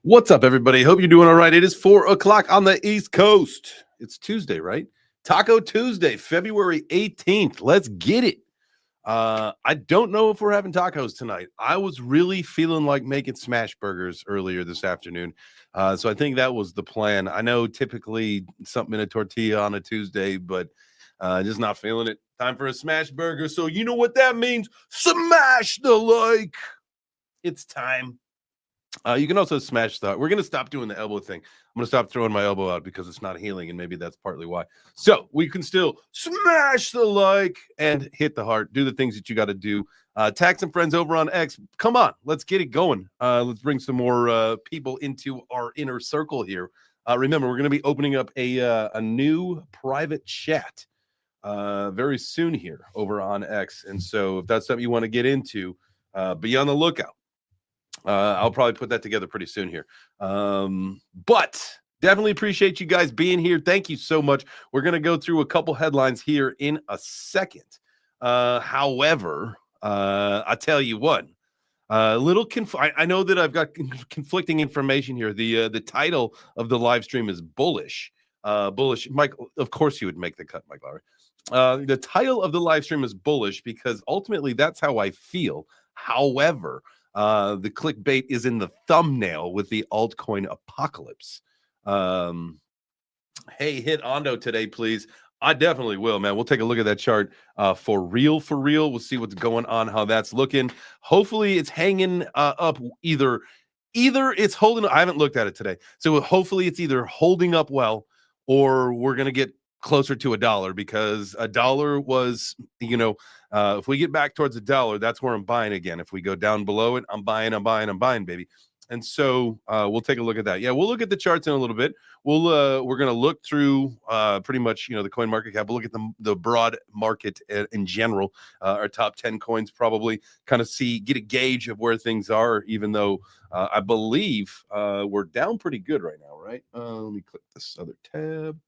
What's up, everybody? Hope you're doing all right. It is 4 o'clock on the East Coast. It's Tuesday, right? Taco Tuesday, February 18th. Let's get it. I don't know if we're having tacos tonight. I was really feeling like making smash burgers earlier this afternoon. So I think that was the plan. I know typically something in a tortilla on a Tuesday, but just not feeling it. Time for a smash burger. So you know what that means? Smash the like. It's time. You can also smash the. We're going to stop doing the elbow thing. I'm going to stop throwing my elbow out because it's not healing, and maybe that's partly why. So we can still smash the like and hit the heart. Do the things that you got to do. Tag some friends over on X. Come on, let's get it going. Let's bring some more people into our inner circle here. Remember, we're going to be opening up a new private chat very soon here over on X, and so if that's something you want to get into, be on the lookout. I'll probably put that together pretty soon here. But definitely appreciate you guys being here. Thank you so much. We're going to go through a couple headlines here in a second. However, I tell you what, I know that I've got conflicting information here. The title of the live stream is bullish. Bullish. Mike, of course you would make the cut, Mike Lowry. The title of the live stream is bullish because ultimately that's how I feel. However, the clickbait is in the thumbnail with the altcoin apocalypse. Hey, hit Ondo today, please. I definitely will, man. We'll take a look at that chart for real. We'll see what's going on, how that's looking. Hopefully it's hanging up either it's holding. I haven't looked at it today. So hopefully it's either holding up well or we're going to get closer to $1 because $1 was, if we get back towards $1, that's where I'm buying again. If we go down below it, I'm buying, baby. And so we'll take a look at that. Yeah, we'll look at the charts in a little bit. We're going to look through pretty much, the coin market cap. We'll look at the broad market in general, our top 10 coins, probably kind of get a gauge of where things are, even though I believe we're down pretty good right now, right? Let me click this other tab.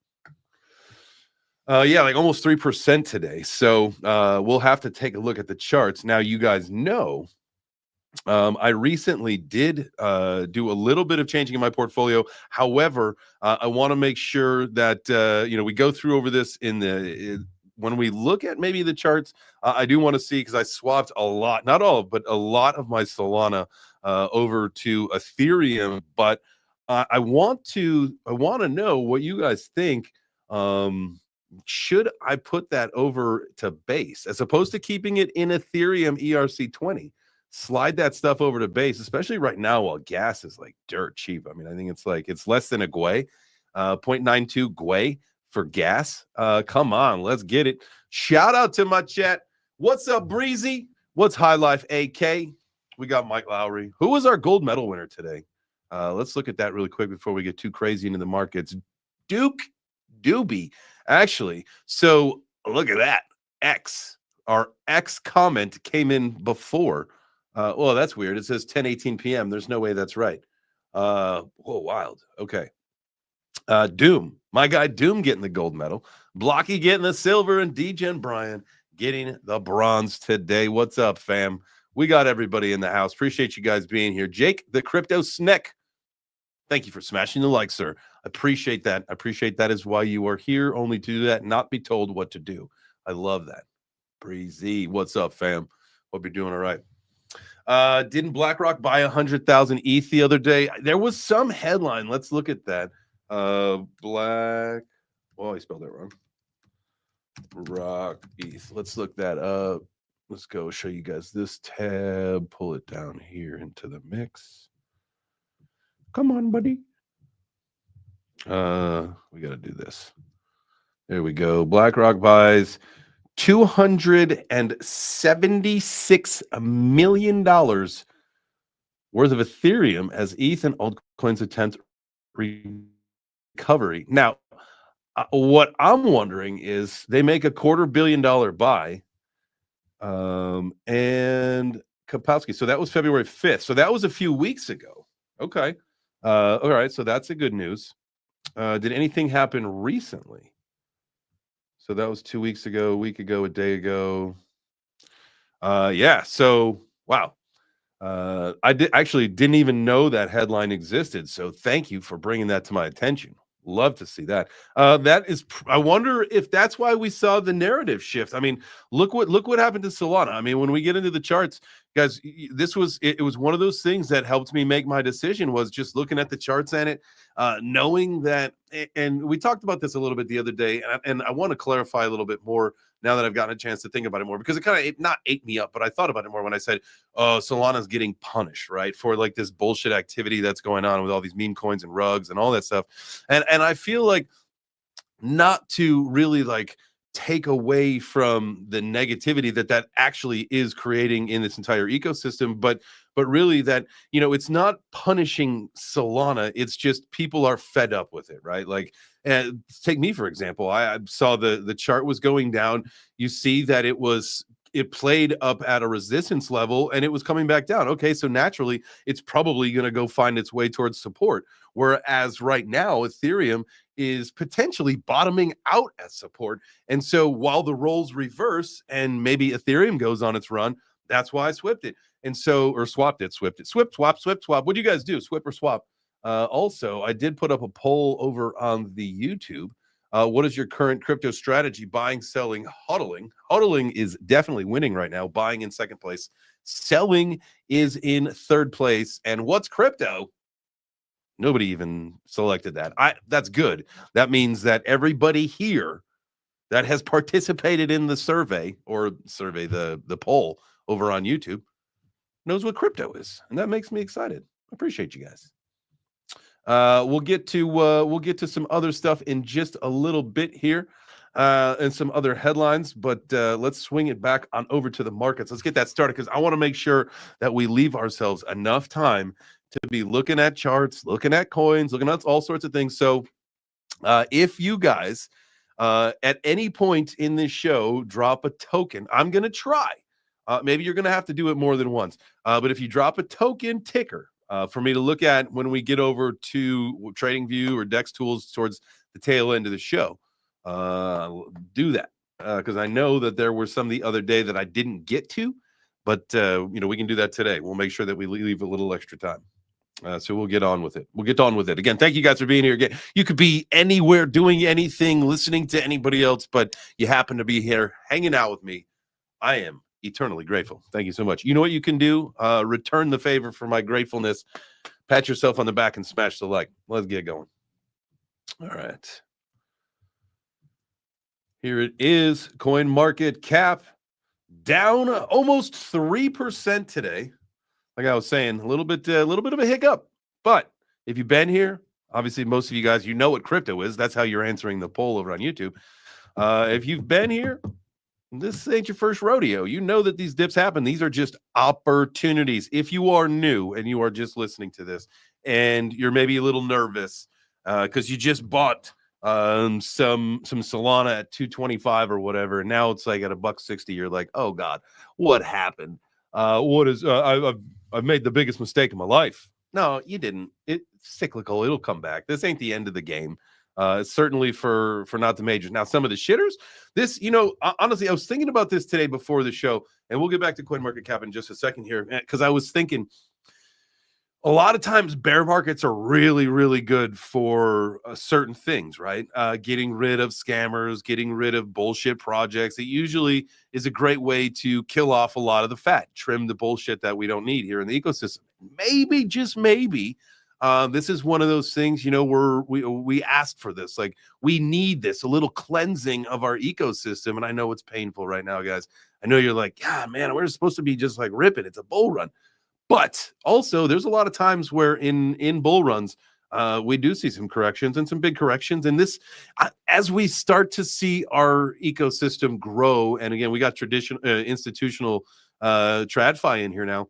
Yeah, like almost 3% today. So we'll have to take a look at the charts. Now, you guys know, I recently did do a little bit of changing in my portfolio. However, I want to make sure that, we go through over this when we look at maybe the charts. I do want to see, because I swapped a lot, not all, but a lot of my Solana over to Ethereum. But I want to know what you guys think. Should I put that over to base as opposed to keeping it in Ethereum ERC20? Slide that stuff over to base, especially right now while gas is like dirt cheap. I mean, I think it's less than a gwei, 0.92 gwei for gas. Come on, let's get it. Shout out to my chat. What's up, Breezy? What's High Life AK? We got Mike Lowry. Who was our gold medal winner today? Let's look at that really quick before we get too crazy into the markets. Duke Doobie. Actually, so look at that. Our X comment came in before. Well, that's weird. It says 10:18 p.m. There's no way that's right. Whoa, wild. Okay. Doom. My guy Doom getting the gold medal. Blocky getting the silver, and DGen Brian getting the bronze today. What's up, fam? We got everybody in the house. Appreciate you guys being here. Jake, the crypto snack. Thank you for smashing the like, sir. Appreciate that. I appreciate that is why you are here, only to do that, not be told what to do. I love that. Breezy, what's up, fam? Hope you're doing all right. Didn't BlackRock buy 100,000 ETH the other day? There was some headline. Let's look at that. I spelled that wrong. Rock ETH. Let's look that up. Let's go show you guys this tab. Pull it down here into the mix. Come on, buddy. We got to do this. There we go. BlackRock buys $276 million worth of Ethereum as ETH and altcoins attempt recovery. Now, what I'm wondering is they make a $250 million buy, and Kapowski. So that was February 5th. So that was a few weeks ago. Okay. All right. So that's a good news. Did anything happen recently? So that was 2 weeks ago, a week ago, a day ago. Yeah. So, wow. I didn't even know that headline existed. So thank you for bringing that to my attention. Love to see that. I wonder if that's why we saw the narrative shift. I mean, look what happened to Solana. I mean, when we get into the charts, guys, this was it was one of those things that helped me make my decision, was just looking at the charts and it, knowing that. And we talked about this a little bit the other day, and I want to clarify a little bit more now that I've gotten a chance to think about it more, because it kind of not ate me up, but I thought about it more when I said, oh, Solana's getting punished, right, for like this bullshit activity that's going on with all these meme coins and rugs and all that stuff. And I feel like, not to really like take away from the negativity that actually is creating in this entire ecosystem, but really that, it's not punishing Solana, it's just people are fed up with it, right? Like, take me for example. I saw the chart was going down. You see that it played up at a resistance level and it was coming back down. Okay, so naturally it's probably going to go find its way towards support. Whereas right now, Ethereum is potentially bottoming out at support. And so while the roles reverse and maybe Ethereum goes on its run, that's why I swapped it. And so, or swapped it, swapped it, swap. What do you guys do? Swip or swap? Also, I did put up a poll over on the YouTube. What is your current crypto strategy? Buying, selling, hodling. Hodling is definitely winning right now. Buying in second place. Selling is in third place. And what's crypto? Nobody even selected that. That's good. That means that everybody here that has participated in the survey, the poll over on YouTube, knows what crypto is, and that makes me excited. I appreciate you guys. We'll get to some other stuff in just a little bit here, and some other headlines, but let's swing it back on over to the markets. Let's get that started, because I want to make sure that we leave ourselves enough time to be looking at charts, looking at coins, looking at all sorts of things. So if you guys at any point in this show drop a token, I'm going to try. Maybe you're going to have to do it more than once. But if you drop a token ticker for me to look at when we get over to TradingView or DEX tools towards the tail end of the show, do that, because I know that there were some the other day that I didn't get to, but we can do that today. We'll make sure that we leave a little extra time. So we'll get on with it. Again, thank you guys for being here. Again, you could be anywhere doing anything, listening to anybody else, but you happen to be here hanging out with me. I am eternally grateful. Thank you so much. You know what you can do? Return the favor for my gratefulness. Pat yourself on the back and smash the like. Let's get going. All right. Here it is. Coin market cap down almost 3% today. Like I was saying, a little bit of a hiccup. But if you've been here, obviously most of you guys, you know what crypto is. That's how you're answering the poll over on YouTube. If you've been here, this ain't your first rodeo. You know that these dips happen. These are just opportunities. If you are new and you are just listening to this and you're maybe a little nervous because you just bought some Solana at 225 or whatever, and now it's like at $1.60, you're like, oh God, what happened? I've made the biggest mistake of my life. No, you didn't. It's cyclical. It'll come back. This ain't the end of the game. Certainly for not the majors. Now, some of the shitters, this, honestly, I was thinking about this today before the show, and we'll get back to CoinMarketCap in just a second here, because I was thinking a lot of times bear markets are really, really good for certain things, right? Getting rid of scammers, getting rid of bullshit projects. It usually is a great way to kill off a lot of the fat, trim the bullshit that we don't need here in the ecosystem. Maybe, just maybe, this is one of those things, we asked for this. Like, we need this, a little cleansing of our ecosystem. And I know it's painful right now, guys. I know you're like, yeah, man, we're supposed to be just like ripping. It's a bull run. But also, there's a lot of times where in bull runs, we do see some corrections and some big corrections. And this, as we start to see our ecosystem grow, and again, we got institutional TradFi in here now,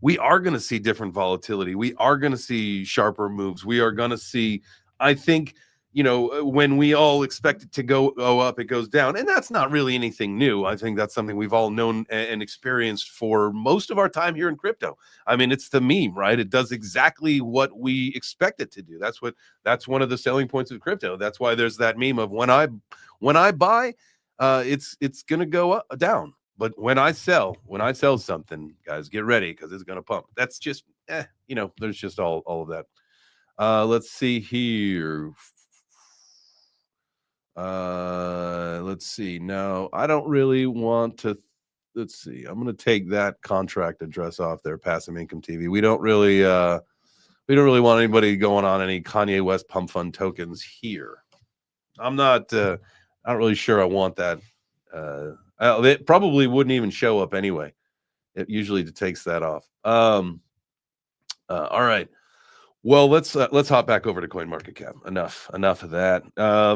we are going to see different volatility. We are going to see sharper moves. We are going to see, I think, when we all expect it to go up, it goes down. And that's not really anything new. I think that's something we've all known and experienced for most of our time here in crypto. I mean, it's the meme, right? It does exactly what we expect it to do. That's one of the selling points of crypto. That's why there's that meme of when I buy, it's going to go down. But when I sell something, guys, get ready because it's going to pump. That's just, there's just all of that. Let's see here. Let's see. No, I don't really want to. Let's see. I'm going to take that contract address off there. Passive Income TV. We don't really want anybody going on any Kanye West pump fund tokens here. I'm not. I don't really sure I want that. It probably wouldn't even show up anyway. It usually takes that off. All right. Well, let's hop back over to CoinMarketCap. Enough of that.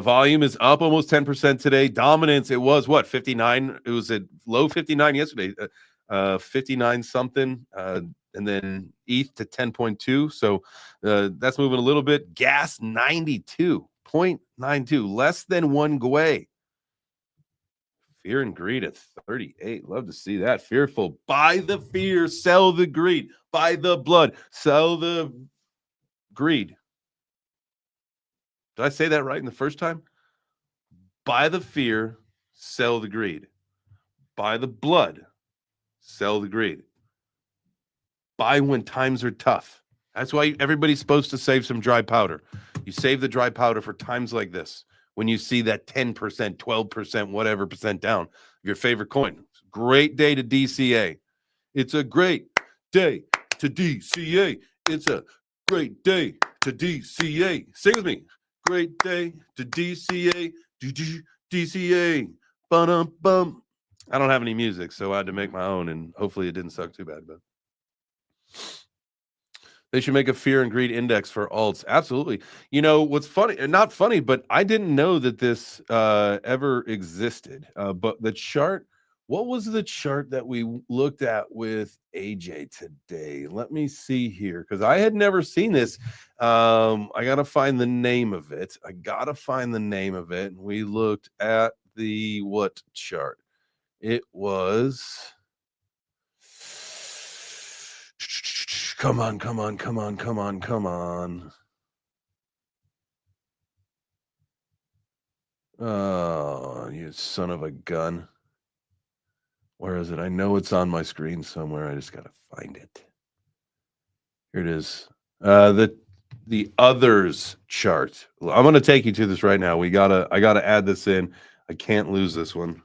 Volume is up almost 10% today. Dominance, it was what, 59? It was at low 59 yesterday. 59 something. And then ETH to 10.2. So that's moving a little bit. Gas 92.92, less than one Gwei. Fear and greed at 38. Love to see that. Fearful. Buy the fear, sell the greed. Buy the blood, sell the greed. Did I say that right in the first time? Buy the fear, sell the greed. Buy the blood, sell the greed. Buy when times are tough. That's why everybody's supposed to save some dry powder. You save the dry powder for times like this. When you see that 10%, 12%, whatever percent down, your favorite coin. Great day to DCA. It's a great day to DCA. It's a great day to DCA. Sing with me. Great day to DCA. DCA. Bum. I don't have any music, so I had to make my own, and hopefully it didn't suck too bad. But they should make a fear and greed index for alts. Absolutely. You know, what's funny, not funny, but I didn't know that this ever existed. But the chart, what was the chart that we looked at with AJ today? Let me see here, because I had never seen this. I got to find the name of it. We looked at the what chart? It was... Come on. Oh, you son of a gun. Where is it? I know it's on my screen somewhere. I just got to find it. Here it is. The others chart. I'm going to take you to this right now. I got to add this in. I can't lose this one.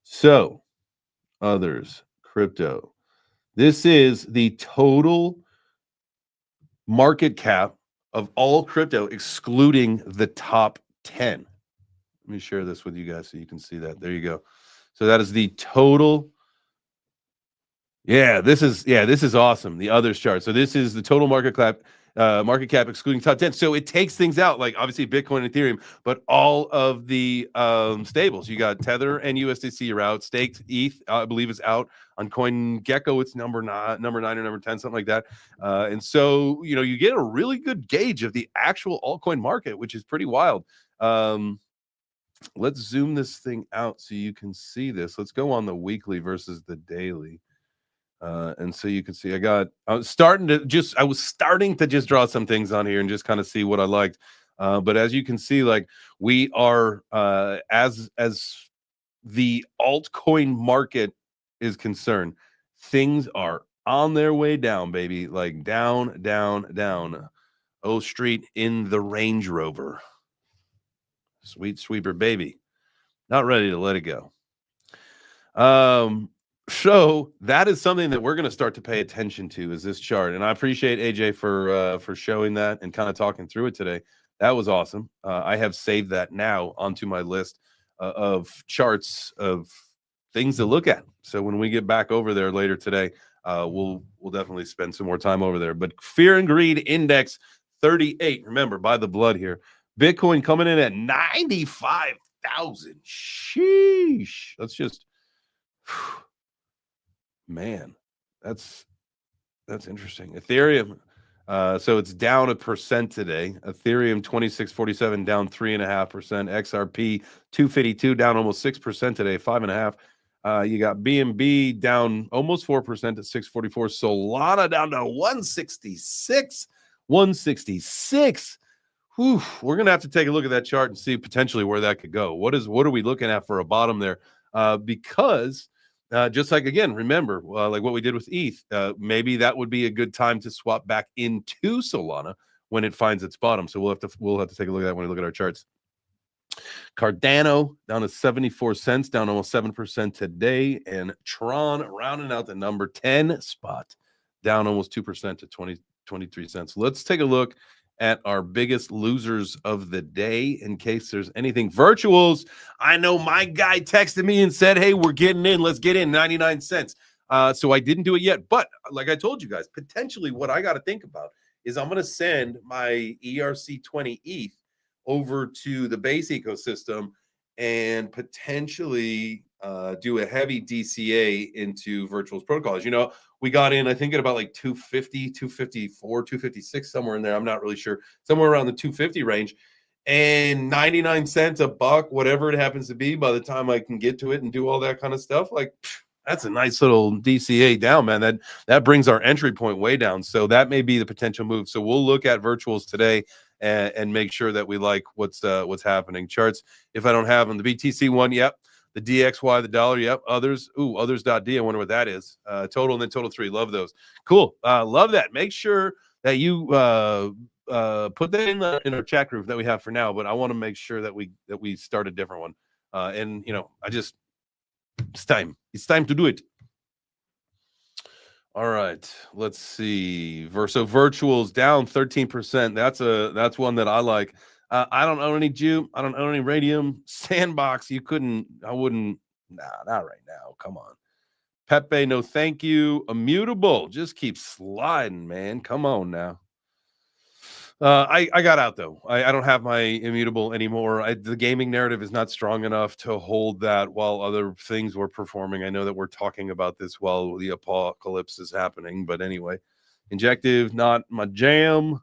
So, others, crypto. This is the total market cap of all crypto, excluding the top 10. Let me share this with you guys so you can see that. There you go. So that is the total. Yeah, this is awesome. The others chart. So this is the total market cap excluding top 10. So it takes things out, like obviously Bitcoin and Ethereum, but all of the stables. You got Tether and USDC are out. Staked ETH, I believe, is out. On CoinGecko, it's number 9 or number 10, something like that. And so, you get a really good gauge of the actual altcoin market, which is pretty wild. Let's zoom this thing out so you can see this. Let's go on the weekly versus the daily. And so you can see I was starting to just draw some things on here and just kind of see what I liked. But as you can see, like, we are as the altcoin market is concerned, things are on their way down, baby. Like down. Oh, street in the Range Rover. Sweet sweeper, baby. Not ready to let it go. So that is something that we're going to start to pay attention to, is this chart. And I appreciate AJ for showing that and kind of talking through it today. That was awesome. I have saved that now onto my list of charts of things to look at. So when we get back over there later today, we'll definitely spend some more time over there. But fear and greed index 38. Remember, by the blood here. Bitcoin coming in at 95,000. Sheesh. That's just... Man, that's interesting. Ethereum, so it's down 1% today. Ethereum 2647 down 3.5%. XRP 252 down almost 6% today, 5.5%. You got BNB down almost 4% at 644. Solana down to 166. 166. Whew, we're gonna have to take a look at that chart and see potentially where that could go. What are we looking at for a bottom there? because just like, again, remember, like what we did with ETH, maybe that would be a good time to swap back into Solana when it finds its bottom. So we'll have to take a look at that when we look at our charts. Cardano down to 74 cents, down almost 7% today. And Tron rounding out the number 10 spot, down almost 2% to 23 cents. Let's take a look at our biggest losers of the day in case there's anything. Virtuals. I know my guy texted me and said, hey, we're getting in. Let's get in 99 cents. So I didn't do it yet. But like I told you guys, potentially what I got to think about is I'm going to send my ERC20 ETH over to the base ecosystem and potentially do a heavy DCA into Virtuals protocols. You know, we got in, I think, at about like 250, 254, 256, somewhere in there. I'm not really sure. Somewhere around the 250 range. And 99 cents, a buck, whatever it happens to be, by the time I can get to it and do all that kind of stuff, like, that's a nice little DCA down, man. That brings our entry point way down. So that may be the potential move. So we'll look at Virtuals today and make sure that we like what's happening. Charts, if I don't have them, the BTC one, yep. The DXY, the dollar, yep. Others, others.d, I wonder what that is. Total and then total 3, love those. Cool, love that. Make sure that you put that in our chat group that we have for now, but I want to make sure that we start a different one. And, you know, it's time to do it. All right, let's see. So Virtuals down 13%. That's one that I like. I don't own any Jupe. I don't own any Radium. Sandbox, I wouldn't. Nah, not right now. Come on. Pepe, no thank you. Immutable, just keep sliding, man. Come on now. I got out though. I don't have my Immutable anymore. The gaming narrative is not strong enough to hold that while other things were performing. I know that we're talking about this while the apocalypse is happening, but anyway, Injective, not my jam.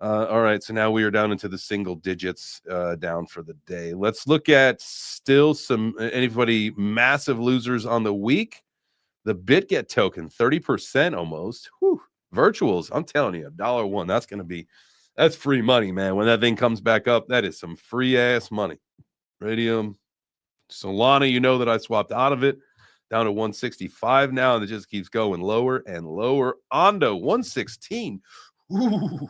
All right, so now we are down into the single digits down for the day. Let's look at still anybody massive losers on the week. The BitGet token, 30% almost. Whew. Virtuals, I'm telling you, $1. That's free money, man. When that thing comes back up, that is some free ass money. Radium, Solana, you know that I swapped out of it down to 165 now, and it just keeps going lower and lower. Ondo, 116. Ooh,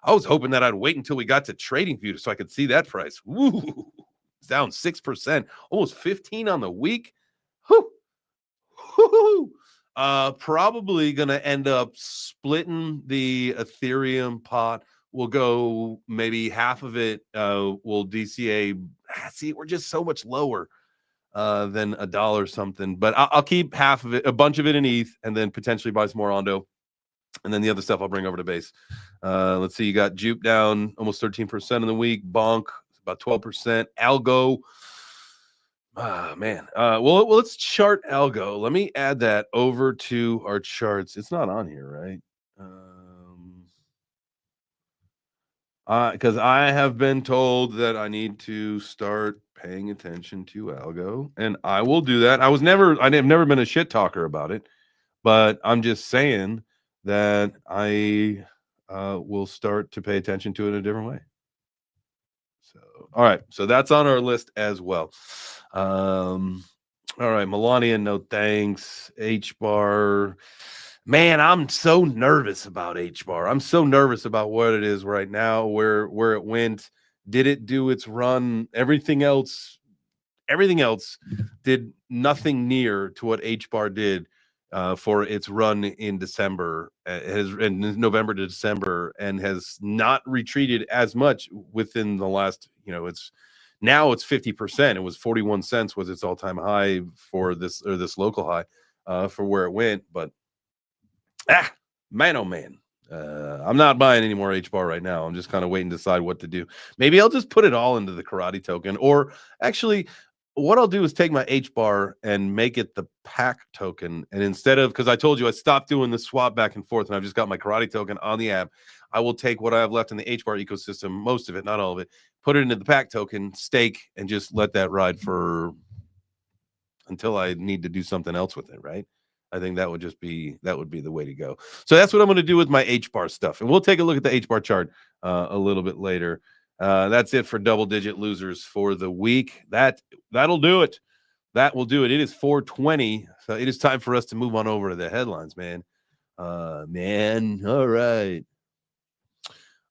I was hoping that I'd wait until we got to TradingView so I could see that price. Ooh, it's down 6%, almost 15 on the week. Whew. Woo-hoo. Probably gonna end up splitting the Ethereum pot. We'll go maybe half of it. We'll DCA. See, we're just so much lower than $1 something. But I'll keep half of it, a bunch of it in ETH, and then potentially buy some more Ondo, and then the other stuff I'll bring over to base. Let's see. You got Jupe down almost 13% in the week. Bonk about 12%. Algo. Man. Well, let's chart Algo. Let me add that over to our charts. It's not on here, right? Because I have been told that I need to start paying attention to Algo, and I will do that. I've never been a shit talker about it, but I'm just saying that I will start to pay attention to it in a different way. So, all right. So that's on our list as well. All right. Melania, no thanks. HBAR. Man, I'm so nervous about HBAR. I'm so nervous about what it is right now, where it went. Did it do its run? Everything else did nothing near to what HBAR did for its run in December, in November to December, and has not retreated as much within the last, it's 50%. It was 41 cents was its all-time high for this local high for where it went. But man, oh man, I'm not buying any more HBAR right now. I'm just kind of waiting to decide what to do. Maybe I'll just put it all into the karate token, or actually what I'll do is take my HBAR and make it the pack token. And instead of, because I told you I stopped doing the swap back and forth and I've just got my karate token on the app, I will take what I have left in the HBAR ecosystem, most of it, not all of it, put it into the pack token, stake, and just let that ride for until I need to do something else with it, right? I think that would be the way to go. So that's what I'm going to do with my HBAR stuff. And we'll take a look at the HBAR chart a little bit later. That's it for double digit losers for the week. That'll do it. That will do it. It is 4:20, so it is time for us to move on over to the headlines, man. Man, all right.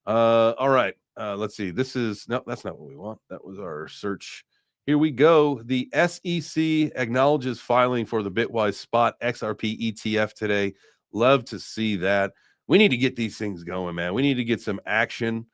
All right. Let's see. This is no, that's not what we want. That was our search. Here we go. The SEC acknowledges filing for the Bitwise Spot XRP ETF today. Love to see that. We need to get these things going, man. We need to get some action,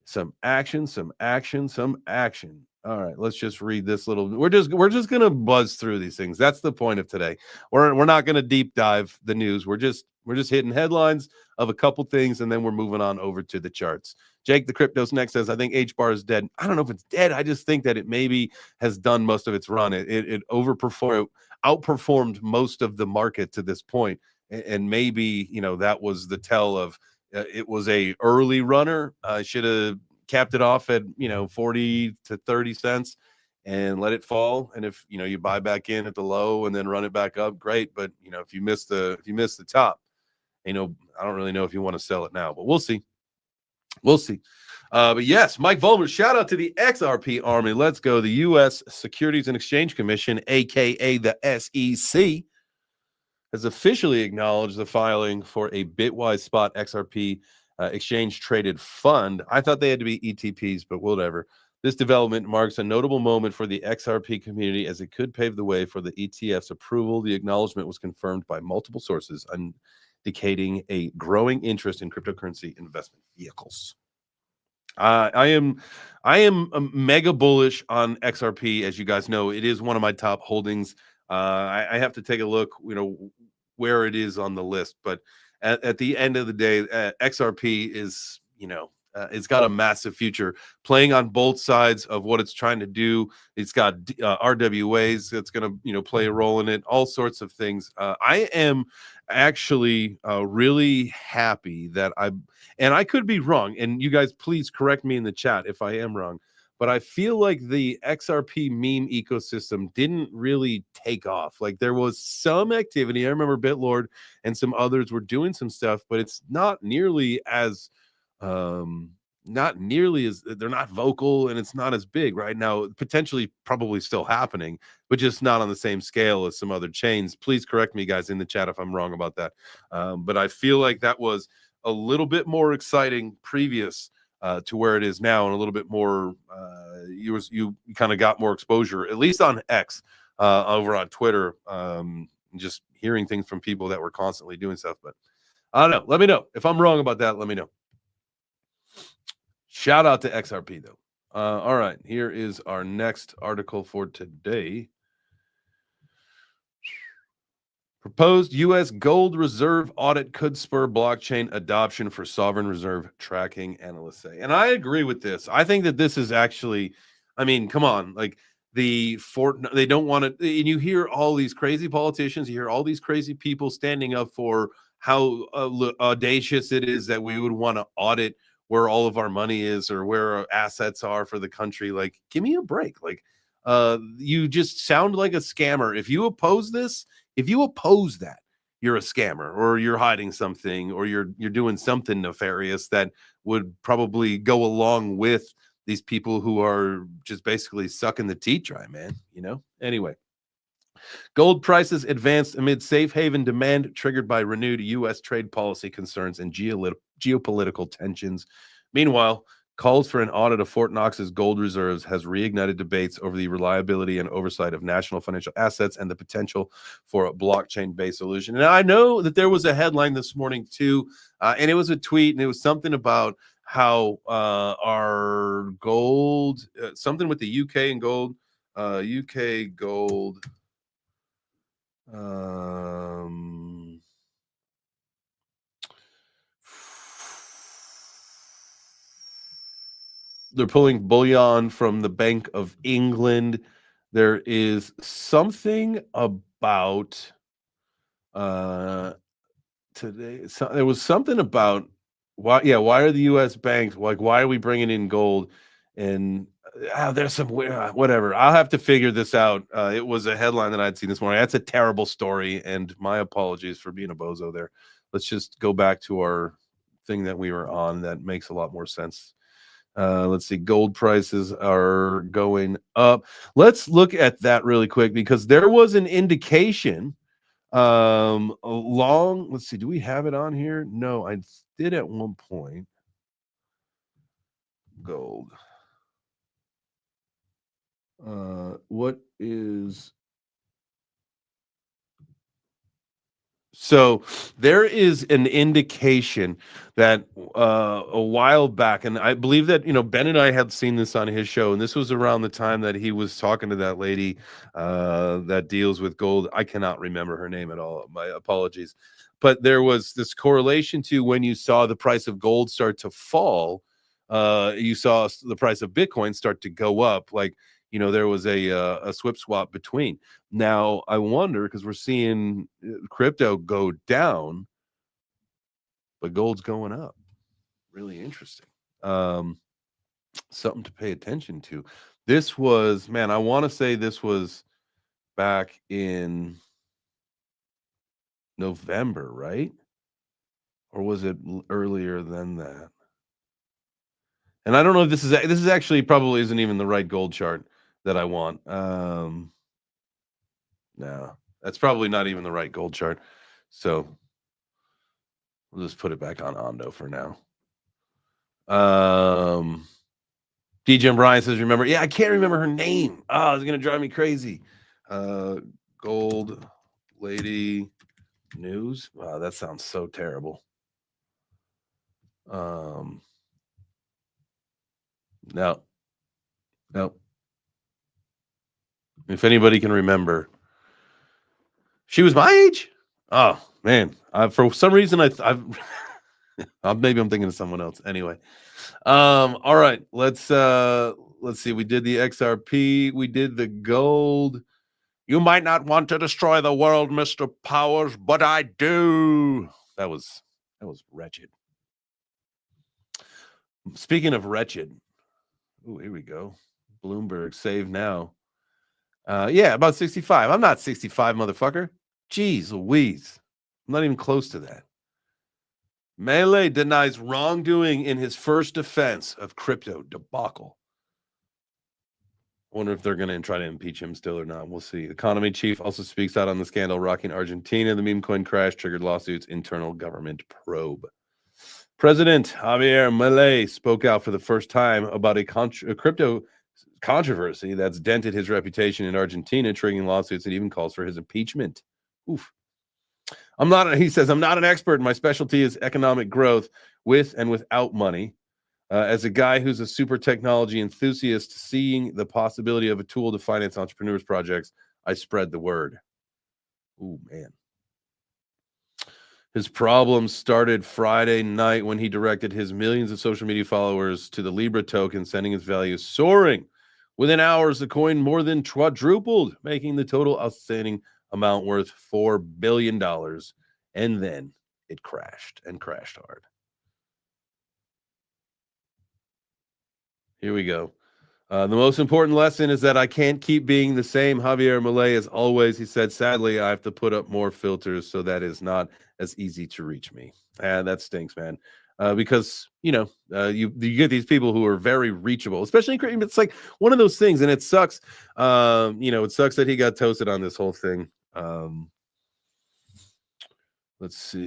some action, some action, some action. All right, let's just read this little. We're just gonna buzz through these things. That's the point of today. We're not gonna deep dive the news. We're just hitting headlines of a couple things, and then we're moving on over to the charts. Jake the Cryptos Next says, I think HBAR is dead. I don't know if it's dead. I just think that it maybe has done most of its run. It outperformed most of the market to this point, and maybe that was the tell of it was a early runner. Should have capped it off at 40 to 30 cents and let it fall. And if you buy back in at the low and then run it back up, great. But if you miss the top, I don't really know if you want to sell it now, but we'll see. We'll see. But yes, Mike Vollmer, shout out to the XRP Army. Let's go. The U.S. Securities and Exchange Commission, aka the SEC, has officially acknowledged the filing for a Bitwise Spot XRP exchange traded fund. I thought they had to be ETPs, but whatever. This development marks a notable moment for the XRP community as it could pave the way for the ETF's approval. The acknowledgement was confirmed by multiple sources, indicating a growing interest in cryptocurrency investment vehicles. I am mega bullish on XRP. As you guys know, it is one of my top holdings. I have to take a look, where it is on the list. But at the end of the day, XRP is, it's got a massive future playing on both sides of what it's trying to do. It's got RWAs that's going to, play a role in it, all sorts of things. I am actually really happy that and I could be wrong, and you guys please correct me in the chat if I am wrong, but I feel like the XRP meme ecosystem didn't really take off. Like there was some activity. I remember BitLord and some others were doing some stuff, but it's not nearly as they're not vocal, and it's not as big right now. Potentially probably still happening, but just not on the same scale as some other chains. Please correct me, guys, in the chat if I'm wrong about that. But I feel like that was a little bit more exciting previous to where it is now, and a little bit more you kind of got more exposure, at least on X, over on Twitter, just hearing things from people that were constantly doing stuff. But I don't know. Let me know if I'm wrong about that. Let me know. Shout out to XRP though. All right, here is our next article for today. Proposed U.S. gold reserve audit could spur blockchain adoption for sovereign reserve tracking, analysts say. And I agree with this. I think that this is actually, I mean, come on, like they don't want to, and you hear all these crazy politicians, you hear all these crazy people standing up for how audacious it is that we would want to audit where all of our money is or where our assets are for the country. Like, give me a break. Like, you just sound like a scammer. If you oppose this, if you oppose that, you're a scammer, or you're hiding something, or you're doing something nefarious that would probably go along with these people who are just basically sucking the tea dry, man. Anyway. Gold prices advanced amid safe haven demand triggered by renewed U.S. trade policy concerns and geopolitical tensions. Meanwhile, calls for an audit of Fort Knox's gold reserves has reignited debates over the reliability and oversight of national financial assets and the potential for a blockchain-based solution. And I know that there was a headline this morning too, and it was a tweet, and it was something about how our gold, something with the UK and gold, UK gold. They're pulling bullion from the Bank of England. There is something about today. So there was something about why are the U.S. banks, like, why are we bringing in gold? And there's some whatever. I'll have to figure this out. It was a headline that I'd seen this morning. That's a terrible story, and my apologies for being a bozo there. Let's just go back to our thing that we were on that makes a lot more sense Let's see, gold prices are going up. Let's look at that really quick because there was an indication along. Let's see, do we have it on here? No, I did at one point. Gold. What is So there is an indication that a while back, and I believe that Ben and I had seen this on his show, and this was around the time that he was talking to that lady that deals with gold. I cannot remember her name at all. My apologies, but there was this correlation to when you saw the price of gold start to fall, you saw the price of Bitcoin start to go up. Like there was a swip swap between. Now, I wonder because we're seeing crypto go down, but gold's going up. Really interesting. Something to pay attention to. This was, man, I want to say this was back in November, right? Or was it earlier than that? And I don't know if this is actually probably isn't even the right gold chart that I want. No, that's probably not even the right gold chart. So we'll just put it back on Ondo for now. DJ Brian says, remember? Yeah, I can't remember her name. Oh, it's gonna drive me crazy. Gold Lady News. Wow, that sounds so terrible. No. If anybody can remember, she was my age. Oh man, for some reason I've maybe I'm thinking of someone else. Anyway, all right, let's see. We did the XRP, we did the gold. You might not want to destroy the world, Mr. Powers, but I do. That was wretched. Speaking of wretched, oh, here we go. Bloomberg save now. Yeah, about 65. I'm not 65, motherfucker. Jeez Louise. I'm not even close to that. Melee denies wrongdoing in his first defense of crypto debacle. I wonder if they're going to try to impeach him still or not. We'll see. Economy chief also speaks out on the scandal rocking Argentina. The meme coin crash triggered lawsuits, internal government probe. President Javier Milei spoke out for the first time about a crypto controversy that's dented his reputation in Argentina, triggering lawsuits and even calls for his impeachment. Oof. He says, I'm not an expert. My specialty is economic growth with and without money. As a guy who's a super technology enthusiast, seeing the possibility of a tool to finance entrepreneurs' projects, I spread the word. Ooh, man. His problems started Friday night when he directed his millions of social media followers to the Libra token, sending its value soaring. Within hours, the coin more than quadrupled, making the total outstanding amount worth $4 billion. And then it crashed hard. Here we go. The most important lesson is that I can't keep being the same Javier Milei as always. He said, sadly, I have to put up more filters, so that is not as easy to reach me. And that stinks, man. Because, you get these people who are very reachable, especially in it's like one of those things, and it sucks. It sucks that he got toasted on this whole thing. Let's see.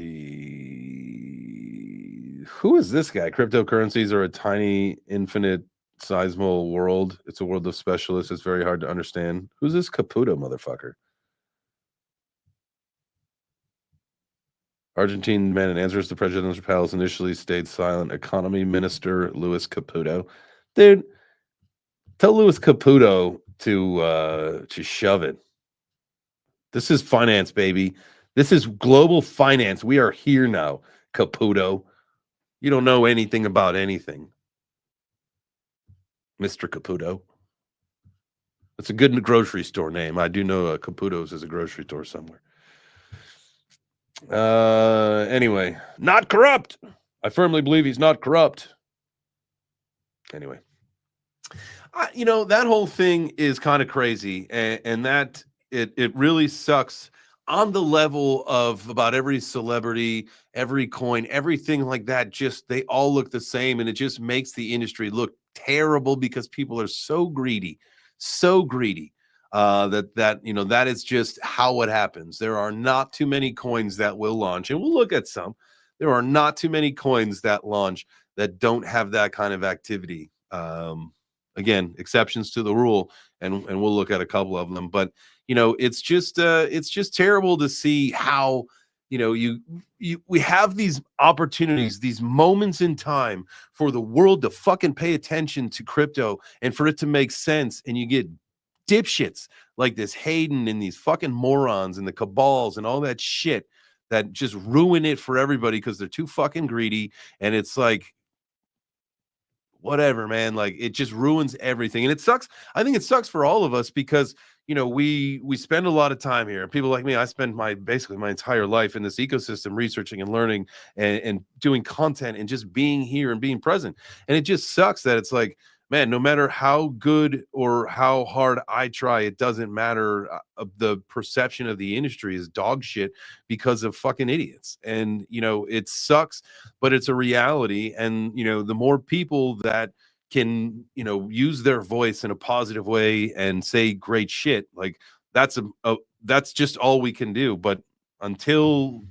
Who is this guy? Cryptocurrencies are a tiny, infinite sizable world. It's a world of specialists. It's very hard to understand. Who's this Caputo motherfucker? Argentine man and answers to presidential palace initially stayed silent. Economy Minister Luis Caputo. Dude, tell Luis Caputo to shove it. This is finance, baby. This is global finance. We are here now, Caputo. You don't know anything about anything, Mr. Caputo. It's a good grocery store name. I do know Caputo's is a grocery store somewhere. Anyway, not corrupt. I firmly believe he's not corrupt. Anyway, that whole thing is kind of crazy, and that it really sucks on the level of about every celebrity, every coin, everything like that. Just they all look the same, and it just makes the industry look terrible because people are so greedy, so greedy. That is just how it happens. There are not too many coins that will launch, and we'll look at some. There are not too many coins that launch that don't have that kind of activity. Again, exceptions to the rule, and we'll look at a couple of them. But it's just terrible to see how we have these opportunities, these moments in time for the world to fucking pay attention to crypto and for it to make sense, and you get dipshits like this Hayden and these fucking morons and the cabals and all that shit that just ruin it for everybody because they're too fucking greedy. And it's like, whatever, man, like it just ruins everything. And it sucks. I think it sucks for all of us because we spend a lot of time here. People like me, I spend basically my entire life in this ecosystem researching and learning and doing content and just being here and being present. And it just sucks that it's like, man, no matter how good or how hard I try, it doesn't matter. The perception of the industry is dog shit because of fucking idiots. And it sucks, but it's a reality. And the more people that can use their voice in a positive way and say great shit, like that's just all we can do. But until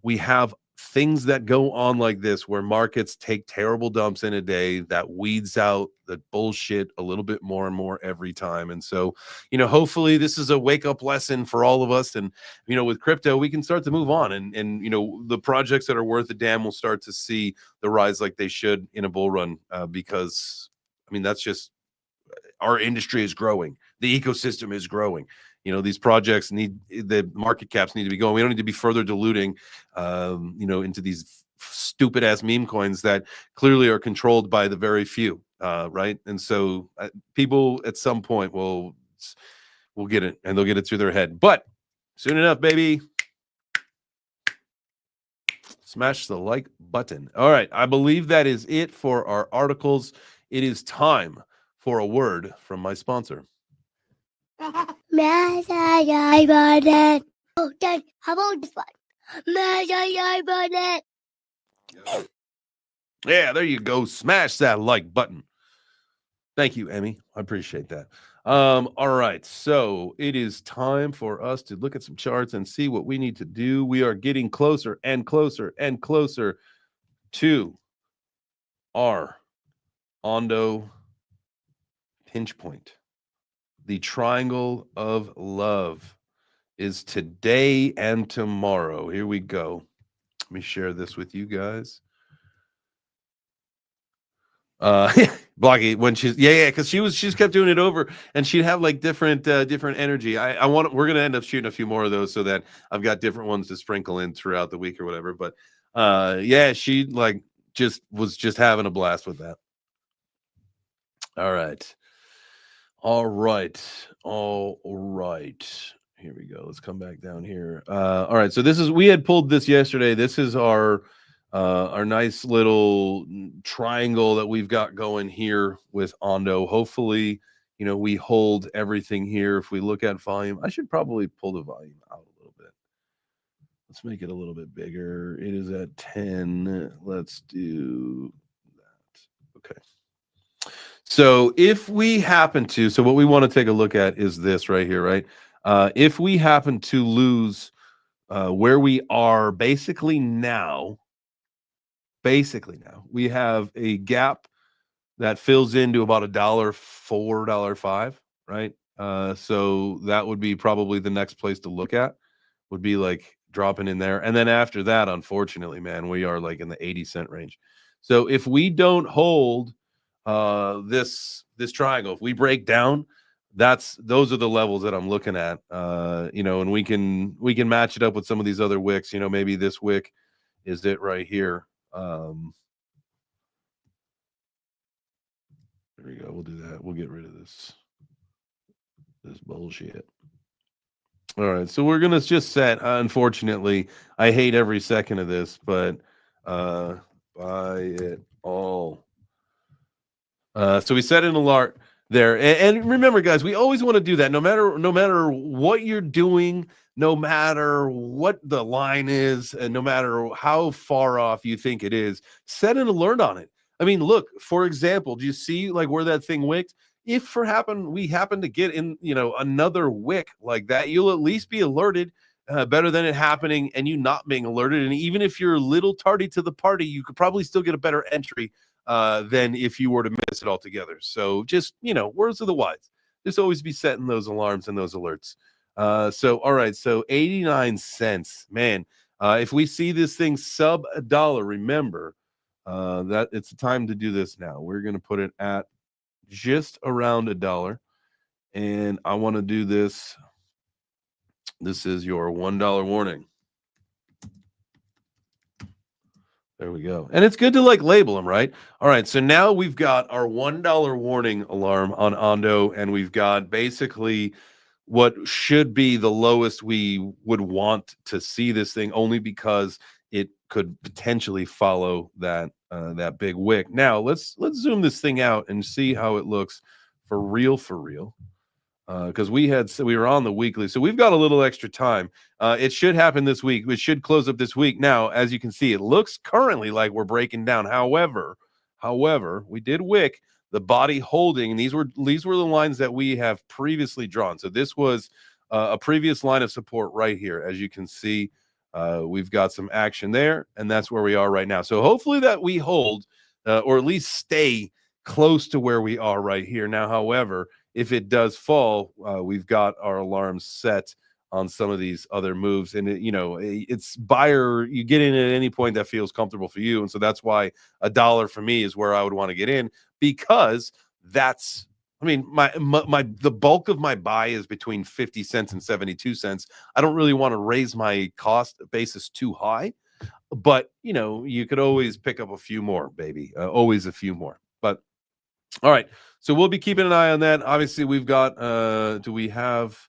we have things that go on like this where markets take terrible dumps in a day, that weeds out the bullshit a little bit more and more every time. And so hopefully this is a wake-up lesson for all of us. And with crypto we can start to move on, and the projects that are worth a damn will start to see the rise like they should in a bull run, because that's just, our industry is growing, the ecosystem is growing. These projects the market caps need to be going. We don't need to be further diluting, into these stupid ass meme coins that clearly are controlled by the very few, right? And so people at some point will get it, and they'll get it through their head. But soon enough, baby, smash the like button. All right, I believe that is it for our articles. It is time for a word from my sponsor. Oh, Dad, how about this one? Yeah, there you go. Smash that like button. Thank you, Emmy. I appreciate that. All right, so it is time for us to look at some charts and see what we need to do. We are getting closer and closer and closer to our Ondo pinch point. The triangle of love is today and tomorrow. Here we go. Let me share this with you guys. Blocky, when she's because she's kept doing it over, and she'd have like different energy. We're gonna end up shooting a few more of those so that I've got different ones to sprinkle in throughout the week or whatever. But she like was just having a blast with that. All right. Here we go. Let's come back down here. All right. So we had pulled this yesterday. This is our nice little triangle that we've got going here with Ondo. Hopefully, we hold everything here. If we look at volume, I should probably pull the volume out a little bit. Let's make it a little bit bigger. It is at 10. Let's do that. Okay. So if we happen to, what we want to take a look at is this right here, right? If we happen to lose where we are basically now, we have a gap that fills into about $1.04, $1.05, right? So that would be probably the next place to look at, would be like dropping in there. And then after that, unfortunately, man, we are like in the 80-cent range. So if we don't hold this triangle, if we break down, those are the levels that I'm looking at, and we can match it up with some of these other wicks. Maybe this wick is it right here. There we go. We'll do that. We'll get rid of this bullshit. All right, so we're gonna just set. Unfortunately, I hate every second of this, but buy it all. So we set an alert there. And remember, guys, we always want to do that. No matter what you're doing, no matter what the line is, and no matter how far off you think it is, set an alert on it. I mean, look, for example, do you see like where that thing wicked? If we happen to get in, another wick like that, you'll at least be alerted. Better than it happening and you not being alerted. And even if you're a little tardy to the party, you could probably still get a better entry than if you were to miss it altogether. So just, words of the wise. Just always be setting those alarms and those alerts. All right. So 89 cents, man. If we see this thing sub $1, remember that it's time to do this now. We're going to put it at just around $1. And I want to do this. This is your $1 warning. There we go. And it's good to label them, right? All right. So now we've got our $1 warning alarm on Ondo, and we've got basically what should be the lowest we would want to see this thing, only because it could potentially follow that big wick. Now let's zoom this thing out and see how it looks for real. Because we were on the weekly, so we've got a little extra time. It should happen this week. It should close up this week. Now, as you can see, it looks currently like we're breaking down. However, we did wick the body holding, and these were the lines that we have previously drawn. So this was a previous line of support right here. As you can see, we've got some action there, and that's where we are right now. So hopefully that we hold, or at least stay close to where we are right here. Now, however, if it does fall, we've got our alarms set on some of these other moves. And, it's buyer. You get in at any point that feels comfortable for you. And so that's why $1 for me is where I would want to get in, because that's, the bulk of my buy is between 50 cents and 72 cents. I don't really want to raise my cost basis too high, but, you could always pick up a few more, baby. Always a few more. But all right. So we'll be keeping an eye on that. Obviously, we've got do we have,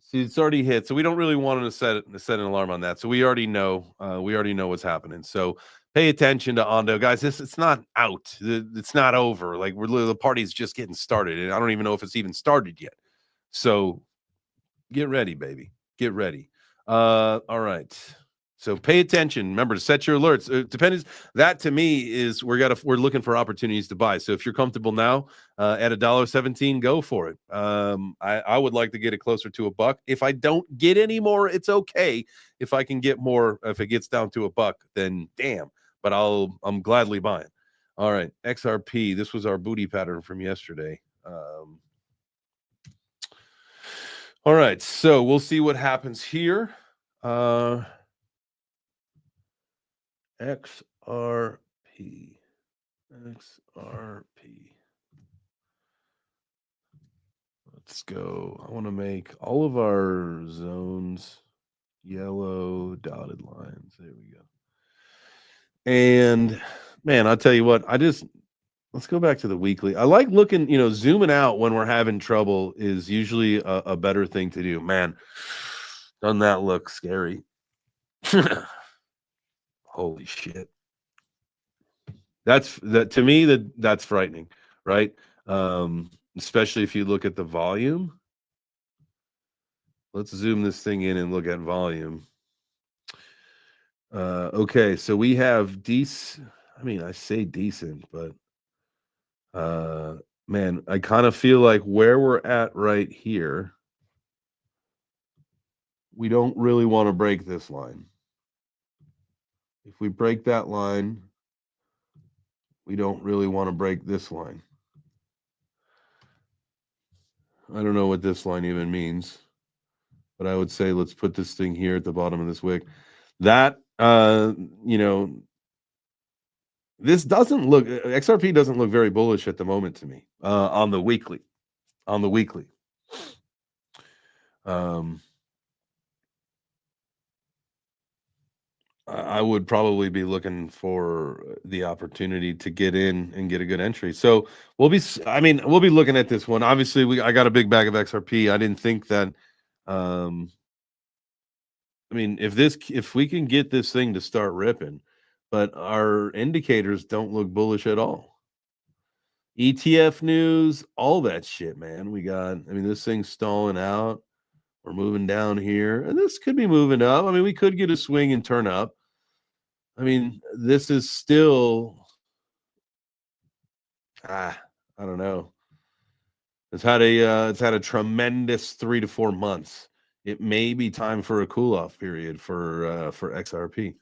see, it's already hit, so we don't really want to set an alarm on that. So we already know what's happening. So pay attention to Ondo, guys. It's not out. It's not over. Like the party's just getting started, and I don't even know if it's even started yet. So get ready, baby. Get ready. All right. So pay attention. Remember to set your alerts. Depends. That to me is we're looking for opportunities to buy. So if you're comfortable now at $1.17, go for it. I would like to get it closer to $1. If I don't get any more, it's okay. If I can get more, if it gets down to $1, then damn. But I'm gladly buying. All right, XRP. This was our booty pattern from yesterday. All right, so we'll see what happens here. XRP. Let's go. I want to make all of our zones yellow dotted lines. There we go. And man, I'll tell you what, let's go back to the weekly. I like looking, zooming out when we're having trouble is usually a better thing to do. Man, doesn't that look scary? Holy shit. To me, that's frightening, right? Especially if you look at the volume. Let's zoom this thing in and look at volume. Okay, so we have decent. I say decent, but man, I kind of feel like where we're at right here, we don't really want to break this line. If we break that line, we don't really want to break this line. I don't know what this line even means, but I would say let's put this thing here at the bottom of this wick. That, this doesn't look, XRP doesn't look very bullish at the moment to me on the weekly. I would probably be looking for the opportunity to get in and get a good entry. So we'll be looking at this one. Obviously, I got a big bag of XRP. I didn't think that. If we can get this thing to start ripping, but our indicators don't look bullish at all. ETF news, all that shit, man. We got, I mean, this thing's stalling out. We're moving down here, and this could be moving up. I mean, we could get a swing and turn up. I mean, this is still, I don't know. It's had a tremendous 3 to 4 months. It may be time for a cool off period for XRP,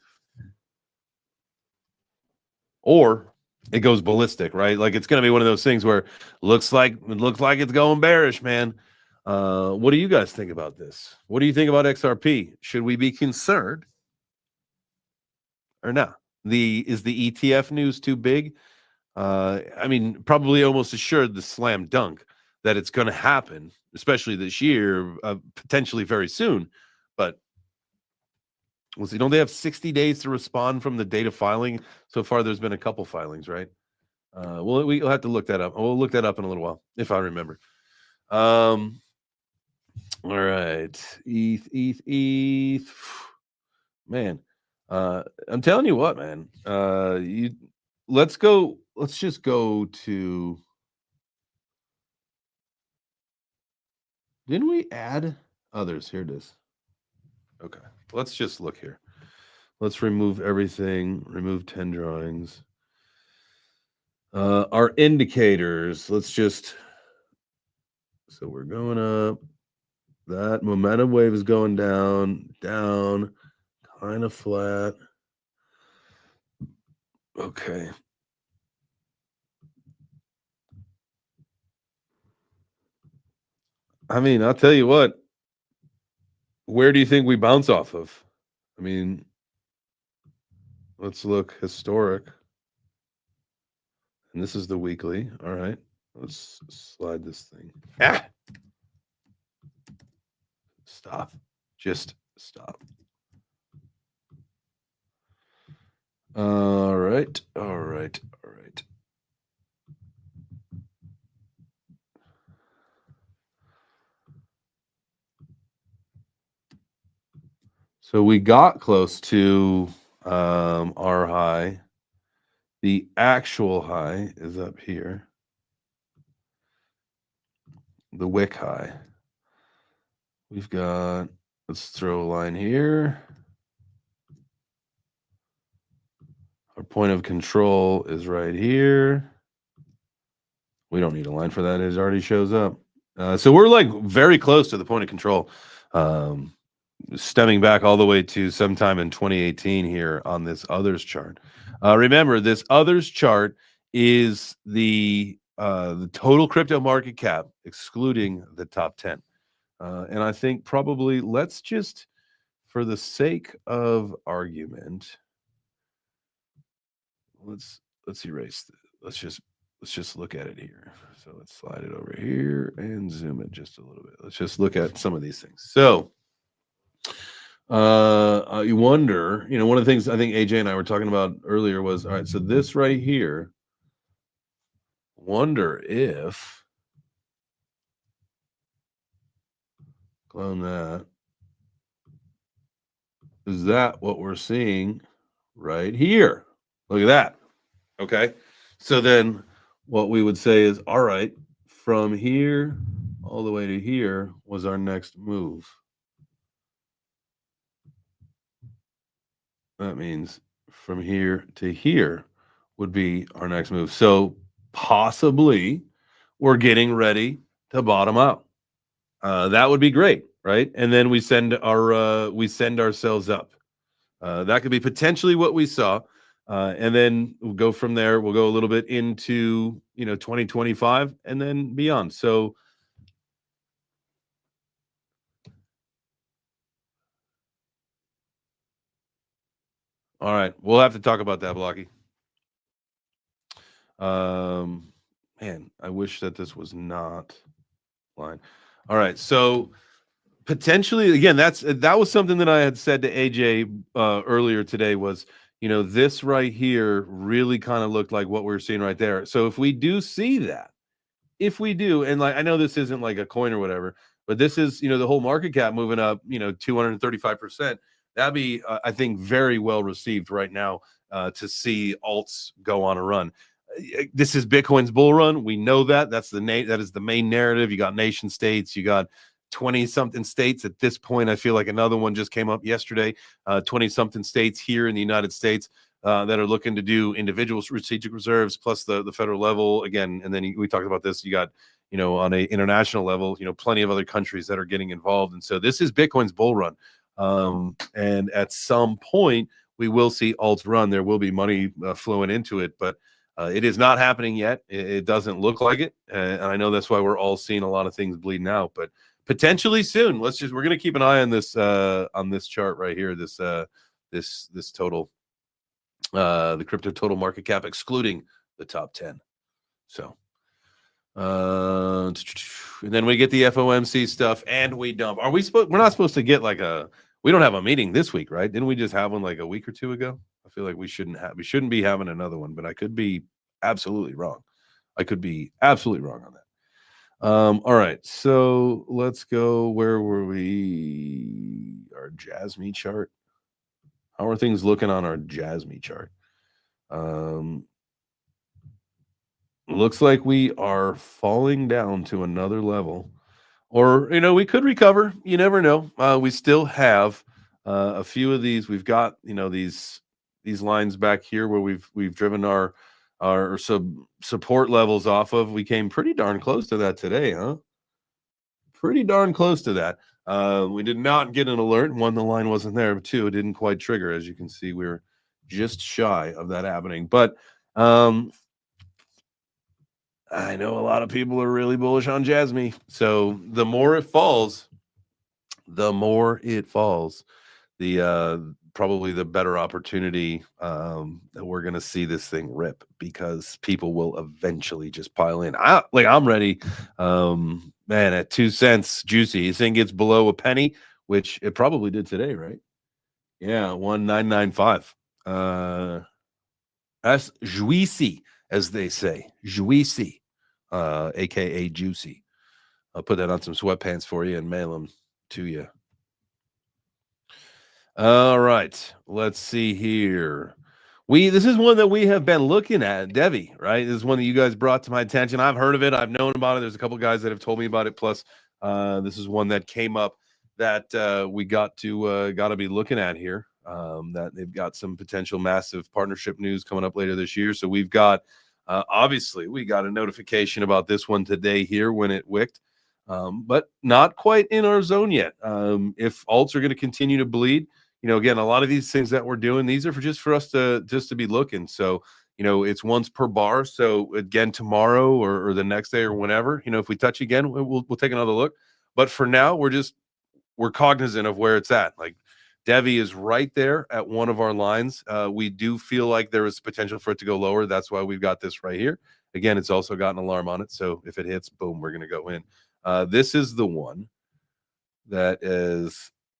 or it goes ballistic, right? Like it's going to be one of those things where it looks like it's going bearish, man. What do you guys think about this? What do you think about XRP? Should we be concerned or not? Is the ETF news too big? I mean, probably almost assured the slam dunk that it's going to happen, especially this year, potentially very soon. But we'll see. Don't they have 60 days to respond from the date of filing? So far, there's been a couple filings, right? We'll have to look that up. We'll look that up in a little while if I remember. All right, ETH, man. I'm telling you what, man. Let's just go to. Didn't we add others? Here it is. Okay, let's just look here. Let's remove everything. Remove 10 drawings. Our indicators. Let's just. So we're going up. That momentum wave is going down, kind of flat. Okay. I mean, I'll tell you what. Where do you think we bounce off of? I mean, let's look historic. And this is the weekly. All right. Let's slide this thing. Stop. Just stop. All right. So we got close to our high. The actual high is up here. The wick high. We've got, let's throw a line here. Our point of control is right here. We don't need a line for that. It already shows up. So we're like very close to the point of control, stemming back all the way to sometime in 2018 here on this others chart. Remember, this others chart is the total crypto market cap, excluding the top 10. And I think probably let's just, for the sake of argument, let's erase this. Let's just look at it here. So let's slide it over here and zoom it just a little bit. Let's just look at some of these things. So you wonder, one of the things I think AJ and I were talking about earlier was, all right, so this right here, wonder if, clone that, is that what we're seeing right here? Look at that. Okay. So then what we would say is, all right, from here all the way to here was our next move. That means from here to here would be our next move. So possibly we're getting ready to bottom out. That would be great, right? And then we send ourselves up. That could be potentially what we saw. And then we'll go from there. We'll go a little bit into 2025 and then beyond. So all right, we'll have to talk about that, Blocky. Man, I wish that this was not line. All right, so potentially, again, that was something that I had said to AJ earlier today was, this right here really kind of looked like what we're seeing right there. So if we do see that, and like I know this isn't like a coin or whatever, but this is, the whole market cap moving up, 235%. That'd be, I think, very well received right now to see alts go on a run. this is Bitcoin's bull run. We know that. That is the main narrative. You got nation states. You got 20-something states at this point. I feel like another one just came up yesterday. 20-something states here in the United States that are looking to do individual strategic reserves plus the federal level again. And then we talked about this. You got, on a international level, plenty of other countries that are getting involved. And so this is Bitcoin's bull run. And at some point we will see alts run. There will be money flowing into it, but it is not happening yet. It doesn't look like it. And I know that's why we're all seeing a lot of things bleeding out, but potentially soon. We're going to keep an eye on this chart right here. This total, the crypto total market cap, excluding the top 10. So, and then we get the FOMC stuff and we dump. We're not supposed to get we don't have a meeting this week, right? Didn't we just have one like a week or two ago? I feel like we shouldn't be having another one, but I could be absolutely wrong. I could be absolutely wrong on that. All right, so let's go. Where were we? Our Jasmy chart. How are things looking on our Jasmy chart? Looks like we are falling down to another level, or we could recover. You never know. We still have a few of these. We've got these lines back here where we've driven our support levels off of. We came pretty darn close to that today, huh? Pretty darn close to that. We did not get an alert. One, the line wasn't there, but two, it didn't quite trigger. As you can see, we were just shy of that happening. But I know a lot of people are really bullish on Jasmy. So the more it falls, the probably the better opportunity that we're going to see this thing rip, because people will eventually just pile in. I'm ready. Man, at 2 cents juicy, this thing gets below a penny, which it probably did today, right? Yeah, 1995. That's juicy, as they say, juicy, aka juicy. I'll put that on some sweatpants for you and mail them to you. All right, let's see here. This is one that we have been looking at, Devi, right? This is one that you guys brought to my attention. I've heard of it. I've known about it. There's a couple guys that have told me about it. Plus, this is one that came up that we got to be looking at here. That they've got some potential massive partnership news coming up later this year. So we've got, obviously, we got a notification about this one today here when it wicked, but not quite in our zone yet. If alts are going to continue to bleed, again, a lot of these things that we're doing, these are for us to be looking. So, it's once per bar. So again, tomorrow or the next day or whenever, if we touch again, we'll take another look. But for now, we're cognizant of where it's at. Like Devi is right there at one of our lines. We do feel like there is potential for it to go lower. That's why we've got this right here. Again, it's also got an alarm on it. So if it hits, boom, we're going to go in. This is the one that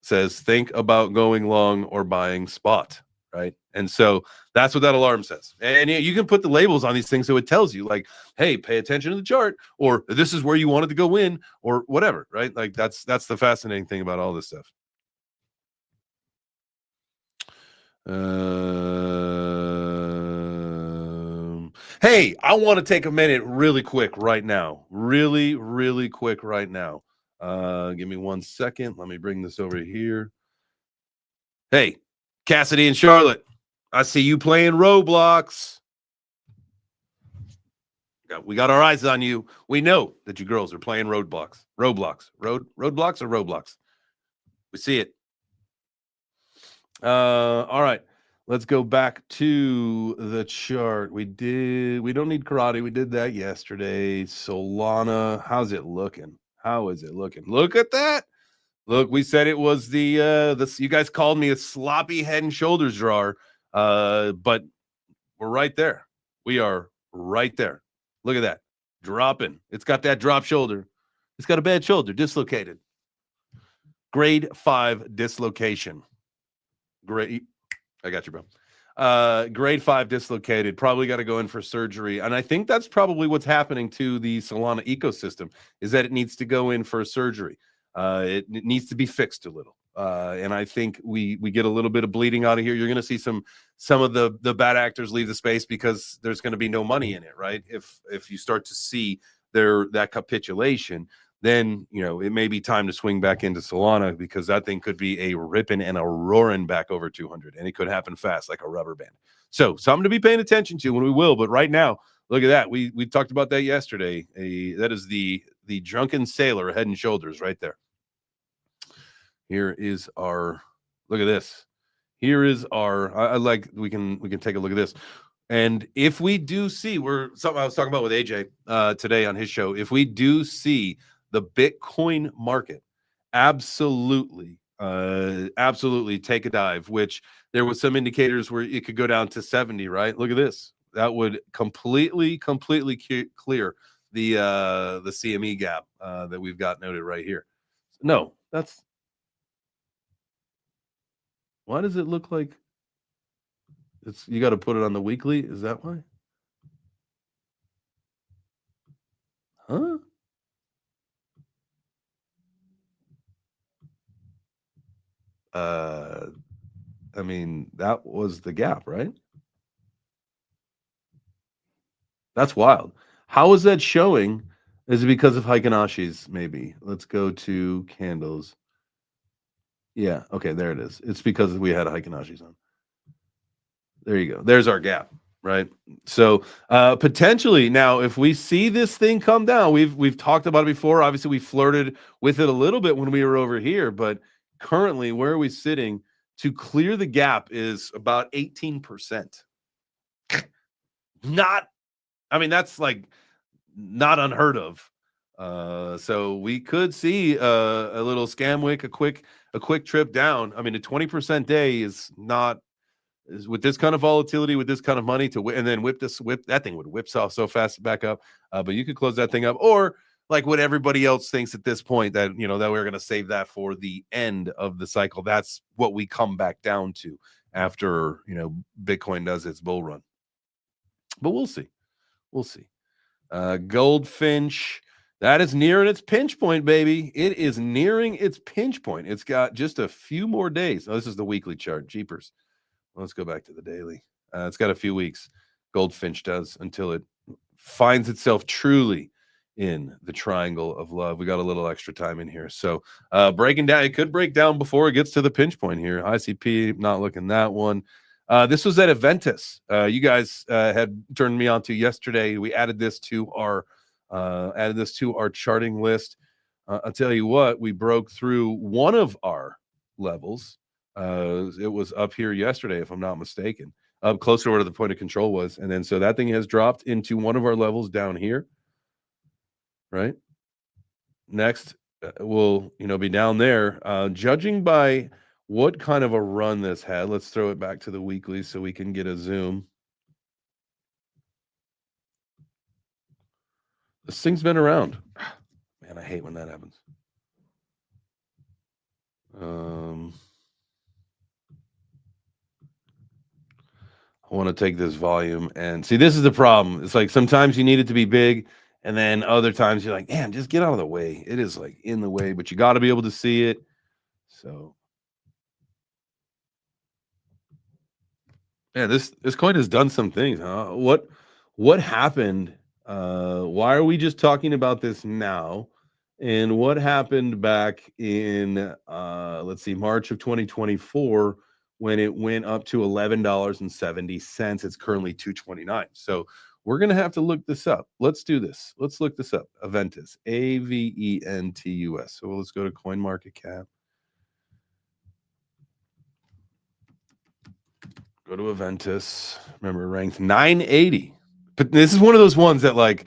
says, think about going long or buying spot, right? And so that's what that alarm says. And you can put the labels on these things so it tells you, like, hey, pay attention to the chart, or this is where you wanted to go in, or whatever, right? Like that's the fascinating thing about all this stuff. Hey, I want to take a minute really quick right now. Really, really quick right now. Give me 1 second. Let me bring this over here. Hey, Cassidy and Charlotte, I see you playing Roblox. We got our eyes on you. We know that you girls are playing Roblox. Roblox or Roblox. We see it. All right. Let's go back to the chart. We don't need karate. We did that yesterday. Solana, how's it looking? How is it looking? Look at that. Look, we said it was you guys called me a sloppy head and shoulders drawer. But we're right there. We are right there. Look at that. Dropping. It's got that drop shoulder. It's got a bad shoulder, dislocated. Grade 5 dislocation. Great. I got you, bro. Grade 5 dislocated. Probably got to go in for surgery. And I think that's probably what's happening to the Solana ecosystem, is that it needs to go in for surgery. It needs to be fixed a little. And I think we get a little bit of bleeding out of here. You're going to see some of the bad actors leave the space because there's going to be no money in it, right? If you start to see that capitulation, then it may be time to swing back into Solana, because that thing could be a ripping and a roaring back over 200, and it could happen fast like a rubber band. So something to be paying attention to when we will. But right now, look at that. We talked about that yesterday. That is the drunken sailor head and shoulders right there. Here is our, look at this. Here is our, I like, we can take a look at this. And if we do see, something I was talking about with AJ today on his show, if we do see the Bitcoin market absolutely take a dive, which there was some indicators where it could go down to 70, right? Look at this. That would completely clear the CME gap that we've got noted right here. No, why does it look like you got to put it on the weekly? Is that why? Huh? I mean, that was the gap, right? That's wild. How is that showing? Is it because of Heikenashi's? Maybe. Let's go to candles. Yeah. Okay. There it is. It's because we had a Heikenashi's on. There you go. There's our gap, right? So potentially now, if we see this thing come down, we've talked about it before. Obviously, we flirted with it a little bit when we were over here, but currently, where are we sitting? To clear the gap is about 18%. That's like not unheard of. So we could see a little scam wick, a quick trip down. I mean, a 20% day is not, with this kind of volatility, with this kind of money and then whip that thing would whipsaw so fast back up. But you could close that thing up, or like what everybody else thinks at this point, that that we're going to save that for the end of the cycle. That's what we come back down to after Bitcoin does its bull run. But we'll see. Goldfinch, that is nearing its pinch point, baby. It is nearing its pinch point. It's got just a few more days. Oh, this is the weekly chart. Jeepers. Let's go back to the daily. It's got a few weeks. Goldfinch does, until it finds itself truly in the triangle of love. We got a little extra time in here. So breaking down, it could break down before it gets to the pinch point here. ICP, not looking that one. This was at Aventus. You guys had turned me on to yesterday. We added this to our charting list. I'll tell you what, we broke through one of our levels. It was up here yesterday, if I'm not mistaken, up closer to where the point of control was. And then so that thing has dropped into one of our levels down here, right? Next, we'll be down there. Judging by what kind of a run this had, let's throw it back to the weekly so we can get a zoom. This thing's been around. Man, I hate when that happens. I want to take this volume and see. This is the problem. It's like sometimes you need it to be big, and then other times you're like, man, just get out of the way. It is like in the way, but you got to be able to see it. So yeah, this coin has done some things, huh? What happened? Why are we just talking about this now? And what happened back in let's see, March of 2024, when it went up to $11.70? It's currently $2.29. So we're gonna have to look this up. Let's do this. Let's look this up. Aventus, Aventus. So let's go to CoinMarketCap. Go to Aventus. Remember, ranked 980. But this is one of those ones that, like,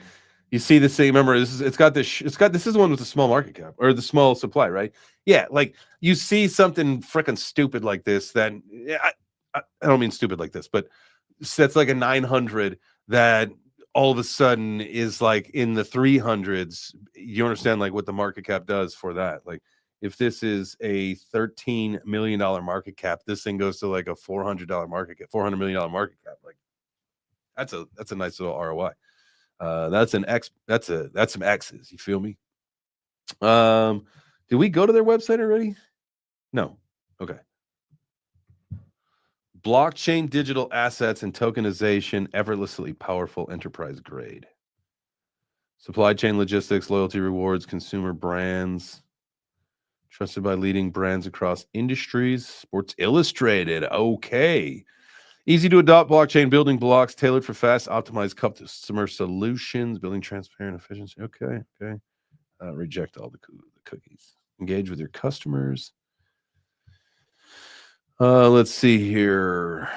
you see the same. Remember, this is the one with the small market cap, or the small supply, right? Yeah, like you see something freaking stupid like this. That I don't mean stupid like this, but that's like a 900 that all of a sudden is like in the 300s. You understand like what the market cap does for that? Like, if this is a $13 million market cap, this thing goes to like a $400 market cap, $400 million market cap. Like, that's a nice little ROI. That's an X. That's some X's. You feel me? Did we go to their website already? No, Okay. Blockchain digital assets and tokenization, effortlessly powerful enterprise grade. Supply chain logistics, loyalty rewards, consumer brands. Trusted by leading brands across industries. Sports Illustrated. Okay. Easy to adopt blockchain building blocks tailored for fast, optimized customer solutions, building transparent efficiency. Okay. Okay. Reject all the cookies. Engage with your customers. Let's see here.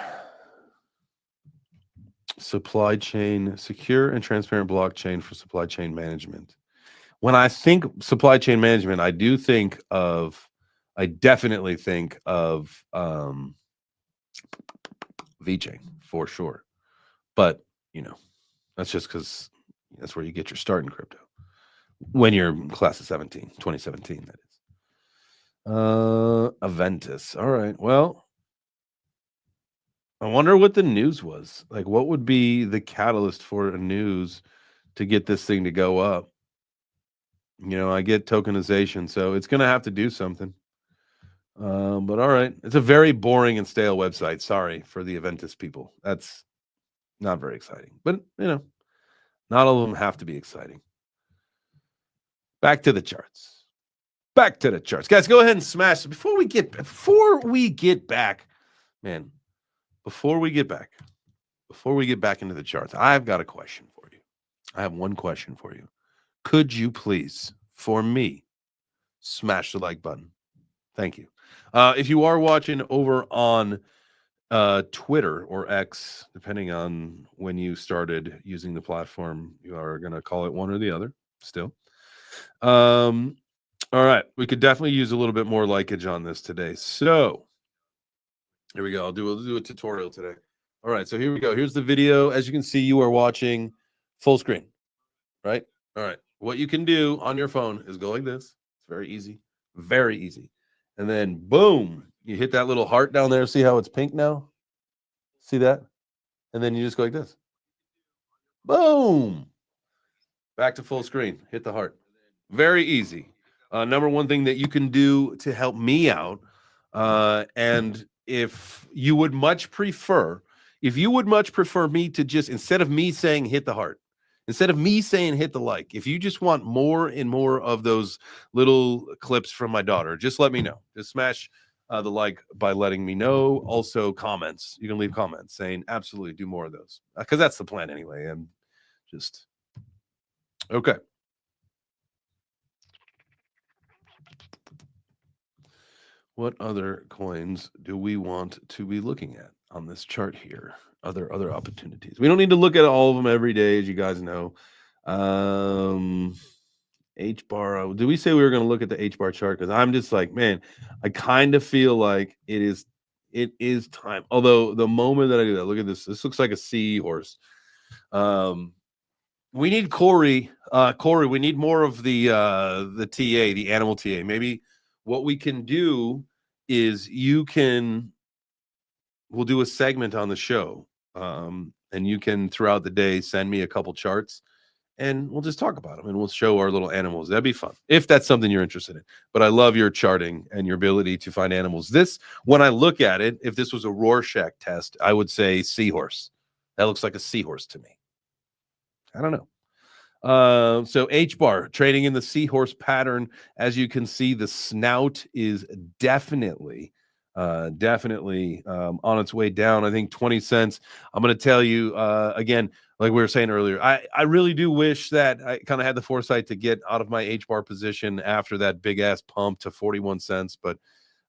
Supply chain, secure and transparent blockchain for supply chain management. When I think supply chain management, I definitely think of VeChain for sure. But, that's just because that's where you get your start in crypto. When you're class of 2017, that is. Aventus. All right. Well, I wonder what the news was. Like, what would be the catalyst for a news to get this thing to go up? I get tokenization, so it's going to have to do something. But all right. It's a very boring and stale website. Sorry for the Aventus people. That's not very exciting. But, not all of them have to be exciting. Back to the charts. Guys, go ahead and smash before we get back, man. Before we get back into the charts, I've got a question for you. I have one question for you. Could you please, for me, smash the like button? Thank you. If you are watching over on Twitter or X, depending on when you started using the platform, you are going to call it one or the other still. All right. We could definitely use a little bit more likeage on this today. So here we go. We'll do a tutorial today. All right. So here we go. Here's the video. As you can see, you are watching full screen, right? All right. What you can do on your phone is go like this. It's very easy. Very easy. And then boom, you hit that little heart down there. See how it's pink now? See that? And then you just go like this. Boom. Back to full screen. Hit the heart. Very easy. Number one thing that you can do to help me out, and if you would much prefer me to just, instead of me saying hit the heart, instead of me saying hit the like, if you just want more and more of those little clips from my daughter, just let me know. Just smash the like by letting me know. Also, comments. You can leave comments saying absolutely do more of those, because that's the plan anyway. And just okay. What other coins do we want to be looking at on this chart here? Other opportunities. We don't need to look at all of them every day, as you guys know. HBAR. Did we say we were going to look at the HBAR chart? Because I'm just like, man, I kind of feel like it is time. Although the moment that I do that, look at this. This looks like a seahorse. We need Corey. Corey, we need more of the TA, the animal TA. Maybe what we can do is we'll do a segment on the show, and you can throughout the day send me a couple charts, and we'll just talk about them, and we'll show our little animals. That'd be fun if that's something you're interested in. But I love your charting and your ability to find animals. This, when I look at it, if this was a Rorschach test, I would say seahorse. That looks like a seahorse to me. I don't know. So HBAR trading in the seahorse pattern. As you can see, the snout is definitely on its way down. I think 20 cents. I'm going to tell you again, like we were saying earlier, I really do wish that I kind of had the foresight to get out of my HBAR position after that big ass pump to 41 cents. But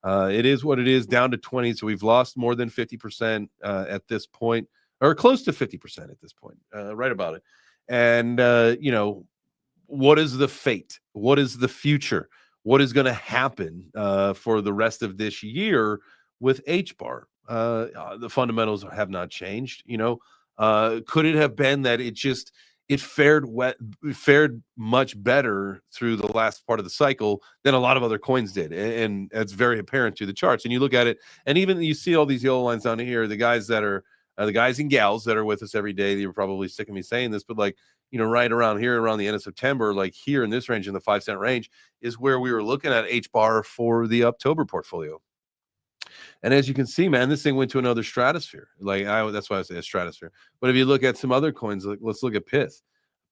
it is what it is, down to 20. So we've lost more than 50% at this point, or close to 50% at this point, right about it. And, what is the fate? What is the future? What is going to happen for the rest of this year with HBAR? The fundamentals have not changed. Could it have been that it fared much better through the last part of the cycle than a lot of other coins did? And that's very apparent to the charts. And you look at it, and even you see all these yellow lines down here, the guys and gals that are with us every day, you're probably sick of me saying this, but right around here, around the end of September, like here in this range, in the 5 cent range, is where we were looking at HBAR for the October portfolio. And as you can see, man, this thing went to another stratosphere. That's why I say a stratosphere. But if you look at some other coins, let's look at PYTH.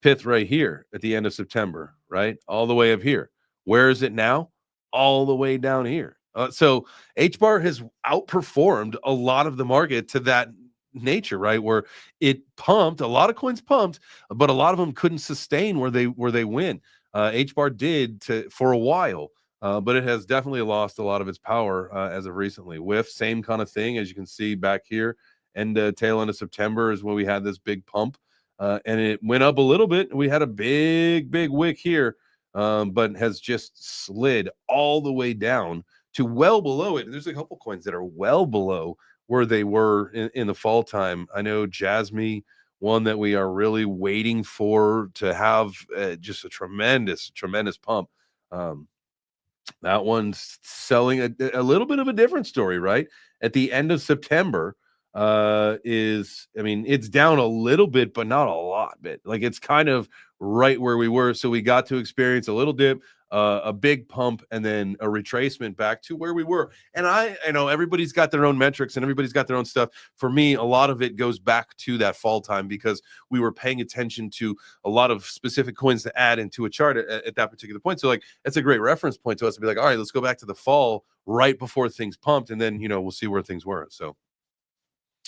PYTH right here at the end of September, right? All the way up here. Where is it now? All the way down here. So HBAR has outperformed a lot of the market to that nature, right? Where it pumped, a lot of coins pumped, but a lot of them couldn't sustain where they win. HBAR did for a while, but it has definitely lost a lot of its power as of recently. WIF, same kind of thing, as you can see back here. And tail end of September is when we had this big pump, and it went up a little bit. We had a big wick here, but has just slid all the way down to well below it. There's a couple coins that are well below where they were in the fall time. I know Jasmine, one that we are really waiting for to have just a tremendous pump. That one's selling a little bit of a different story, right? At the end of September, it's down a little bit, but not a lot bit. Like, it's kind of right where we were. So we got to experience a little dip, a big pump, and then a retracement back to where we were. And I know everybody's got their own metrics and everybody's got their own stuff. For me, a lot of it goes back to that fall time because we were paying attention to a lot of specific coins to add into a chart at that particular point. So, like, that's a great reference point to us to be like, all right, let's go back to the fall right before things pumped, and then, we'll see where things were. So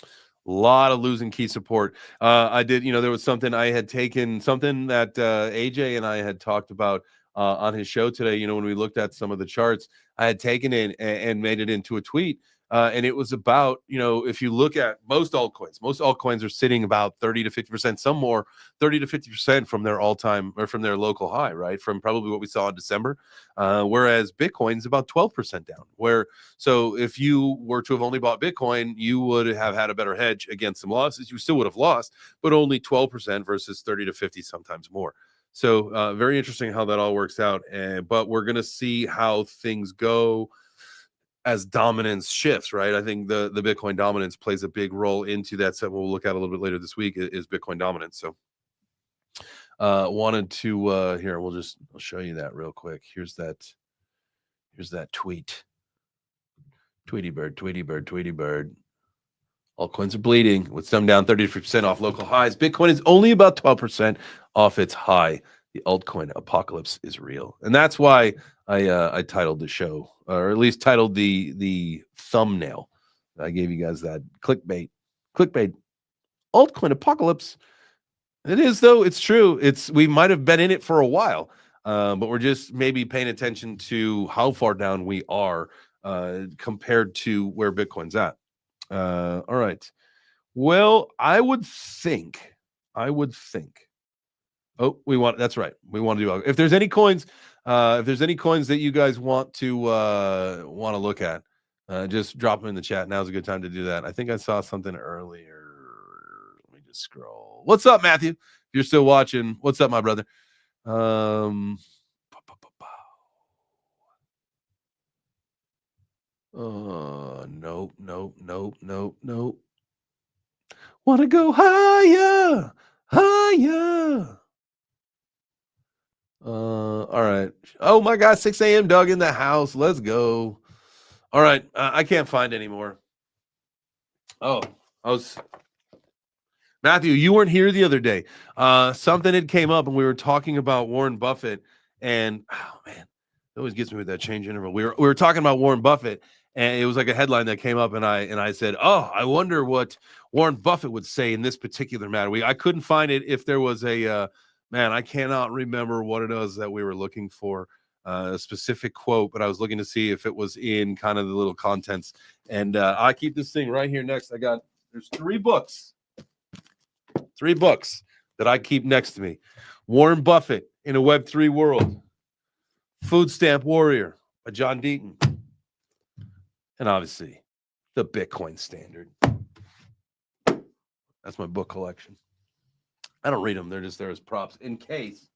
a lot of losing key support. I did, there was something I had taken, something that AJ and I had talked about on his show today. When we looked at some of the charts, I had taken it and made it into a tweet. And it was about, if you look at most altcoins are sitting about 30 to 50%, some more 30 to 50% from their all-time or from their local high, right? From probably what we saw in December. Whereas Bitcoin is about 12% down. So if you were to have only bought Bitcoin, you would have had a better hedge against some losses. You still would have lost, but only 12% versus 30 to 50, sometimes more. So very interesting how that all works out. But we're going to see how things go as dominance shifts, right? I think the Bitcoin dominance plays a big role into that. So we'll look at a little bit later this week is Bitcoin dominance. So wanted to here, I'll show you that real quick. Here's that tweet. Tweety bird. Altcoins are bleeding with some down 30% off local highs. Bitcoin is only about 12% off its high. The altcoin apocalypse is real. And that's why I titled the show, or at least titled the thumbnail. I gave you guys that clickbait. Altcoin apocalypse. It is, though. It's true. We might have been in it for a while, but we're just maybe paying attention to how far down we are compared to where Bitcoin's at. All right. Well, I would think. Oh, that's right. We want to do, if there's any coins that you guys want to look at, just drop them in the chat. Now's a good time to do that. I think I saw something earlier. Let me just scroll. What's up, Matthew? If you're still watching, what's up, my brother? Nope. Want to go higher. All right. Oh my God, 6 a.m. Doug in the house. Let's go. All right. I can't find anymore. Oh, Matthew, you weren't here the other day. Something had came up and we were talking about Warren Buffett, and oh man, it always gets me with that change interval. We were talking about Warren Buffett, and it was like a headline that came up, and I said, oh, I wonder what Warren Buffett would say in this particular matter. I couldn't find it. If there was a man, I cannot remember what it was that we were looking for, a specific quote, but I was looking to see if it was in kind of the little contents. And I keep this thing right here next. There's 3 books that I keep next to me. Warren Buffett in a Web3 World, Food Stamp Warrior by John Deaton, and obviously the Bitcoin Standard. That's my book collection. I don't read them. They're just there as props in case.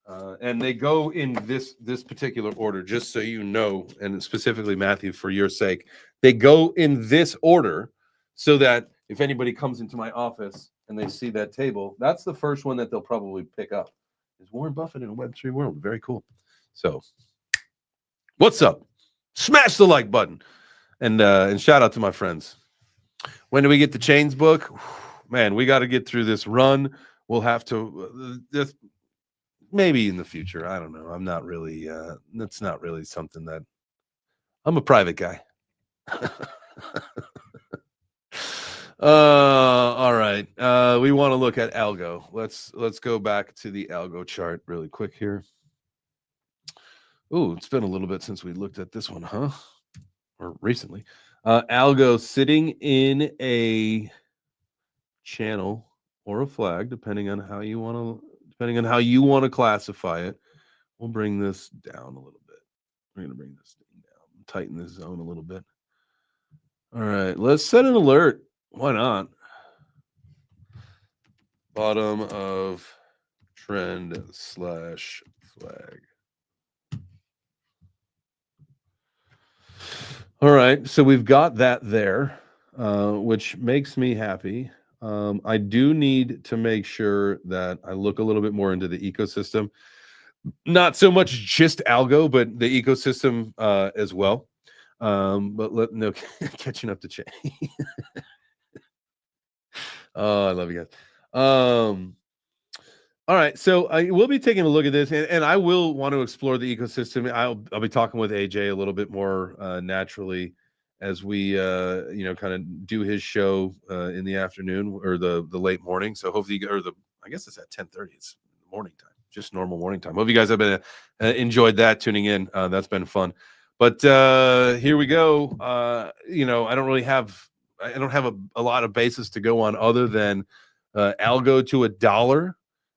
And they go in this particular order, just so you know, and specifically, Matthew, for your sake, they go in this order so that if anybody comes into my office and they see that table, that's the first one that they'll probably pick up. Is Warren Buffett in a Web3 World. Very cool. So, what's up? Smash the like button. And shout out to my friends. When do we get the chains book? Man, we got to get through this run. We'll have to this maybe in the future. I don't know. I'm not really that's not really something that I'm a private guy. All right. We want to look at algo. Let's go back to the algo chart really quick here. Oh, it's been a little bit since we looked at this one, huh? Or recently. Algo sitting in a channel or a flag, depending on how you want to classify it. We'll bring this down a little bit. We're gonna bring this thing down, tighten this zone a little bit. All right, let's set an alert. Why not? Bottom of trend / flag. All right, so we've got that there, which makes me happy. I do need to make sure that I look a little bit more into the ecosystem. Not so much just algo, but the ecosystem as well. But no catching up to Che. Oh, I love you guys. All right, so I will be taking a look at this, and I will want to explore the ecosystem. I'll be talking with AJ a little bit more naturally as we kind of do his show in the afternoon or the late morning. So hopefully, I guess it's at 10:30. It's morning time, just normal morning time. Hope you guys have been enjoyed that tuning in. That's been fun. But here we go. I don't have a lot of basis to go on other than algo to $1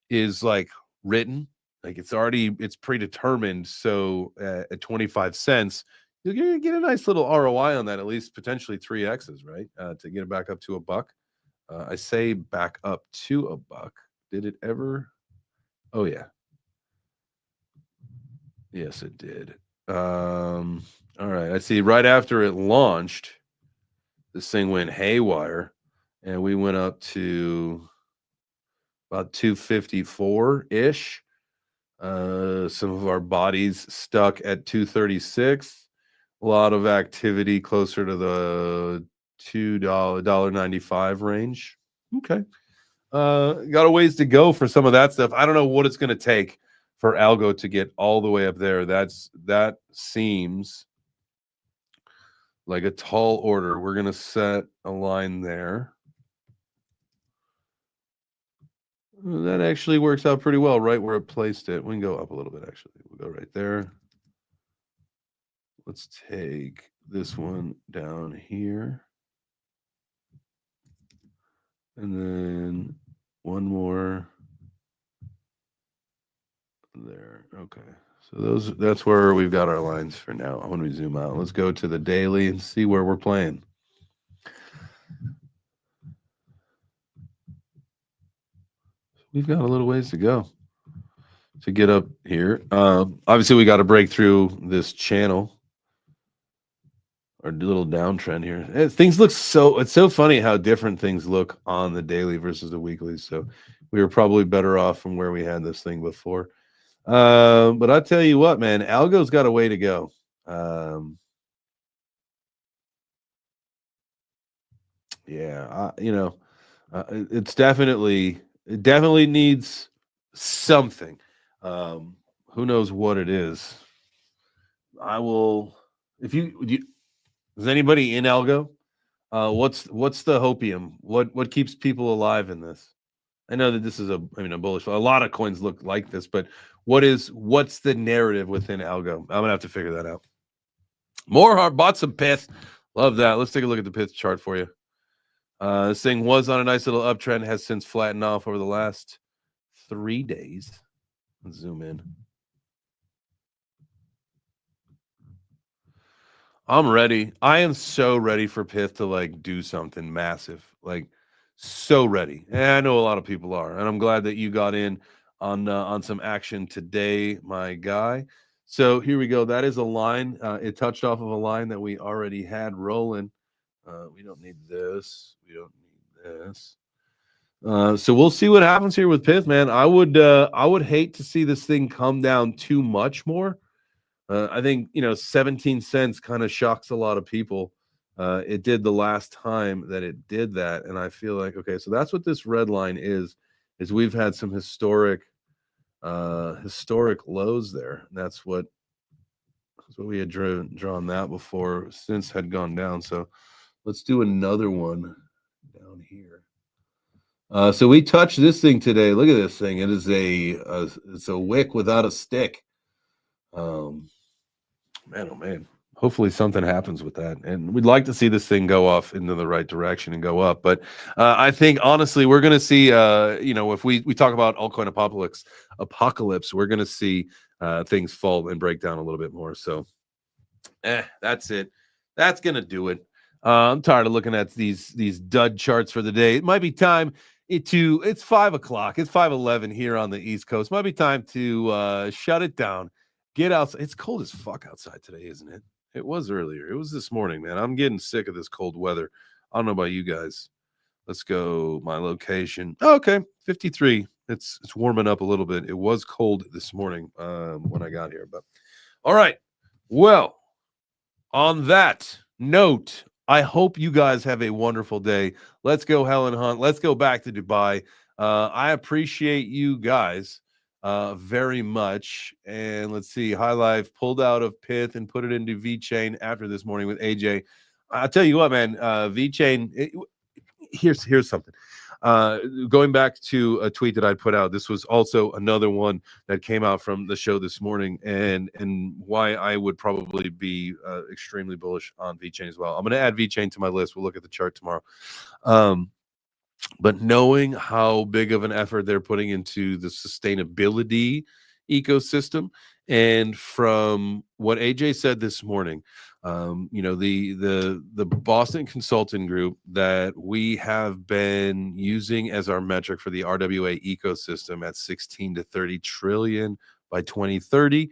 is like written, like it's predetermined. So at 25 cents, you're get a nice little ROI on that, at least potentially 3x's, right? To get it back up to $1. I say back up to $1. Did it ever? Oh yeah. Yes, it did. All right. I see right after it launched, this thing went haywire and we went up to about 254-ish. Some of our bodies stuck at 236. A lot of activity closer to the $2.95 range. Okay. Got a ways to go for some of that stuff. I don't know what it's going to take for algo to get all the way up there. That seems like a tall order. We're going to set a line there. That actually works out pretty well right where it placed it. We can go up a little bit, actually. We'll go right there. Let's take this one down here. And then one more there. Okay. So that's where we've got our lines for now. When we zoom out, let's go to the daily and see where we're playing. We've got a little ways to go to get up here. Obviously, we got to break through this channel. Our little downtrend here. Things look it's so funny how different things look on the daily versus the weekly. So we were probably better off from where we had this thing before. But I tell you what, man, algo's got a way to go. It definitely needs something. Who knows what it is? I will. Is anybody in algo? What's the hopium? What keeps people alive in this? I know that this is a bullish. A lot of coins look like this, but what's the narrative within algo? I'm gonna have to figure that out. More bought some PYTH. Love that. Let's take a look at the PYTH chart for you. This thing was on a nice little uptrend, has since flattened off over the last 3 days. Let's zoom in. I'm ready. I am so ready for PYTH to like do something massive. Like so ready. And I know a lot of people are. And I'm glad that you got in on some action today, my guy. So here we go. That is a line. It touched off of a line that we already had rolling. We don't need this. We don't need this. So we'll see what happens here with PYTH, man. I would hate to see this thing come down too much more. I think 17 cents kind of shocks a lot of people. it did the last time that it did that, and I feel like, okay, so that's what this red line is we've had some historic lows there. That's what we had drawn that before, since had gone down. So let's do another one down here. So we touched this thing today. Look at this thing. It is it's a wick without a stick. Man, oh man. Hopefully something happens with that, and we'd like to see this thing go off into the right direction and go up. But I think honestly, we're going to see, if we talk about altcoin apocalypse, we're going to see things fall and break down a little bit more. So, that's it. That's going to do it. I'm tired of looking at these dud charts for the day. It might be time it's 5 o'clock. It's 5:11 here on the East Coast. Might be time to shut it down. Get outside. It's cold as fuck outside today, isn't it? It was earlier. It was this morning, man. I'm getting sick of this cold weather. I don't know about you guys. Let's go. My location. Oh, okay, 53. It's warming up a little bit. It was cold this morning when I got here, but all right. Well, on that note, I hope you guys have a wonderful day. Let's go, Helen Hunt. Let's go back to Dubai. I appreciate you guys very much. And let's see, High Life pulled out of PYTH and put it into VeChain after this morning with AJ. I'll tell you what, man, VeChain, here's something. Going back to a tweet that I put out, this was also another one that came out from the show this morning, and why I would probably be extremely bullish on VeChain as well. I'm going to add VeChain to my list. We'll look at the chart tomorrow. But knowing how big of an effort they're putting into the sustainability ecosystem, and from what AJ said this morning, the Boston Consulting Group that we have been using as our metric for the RWA ecosystem at 16 to 30 trillion by 2030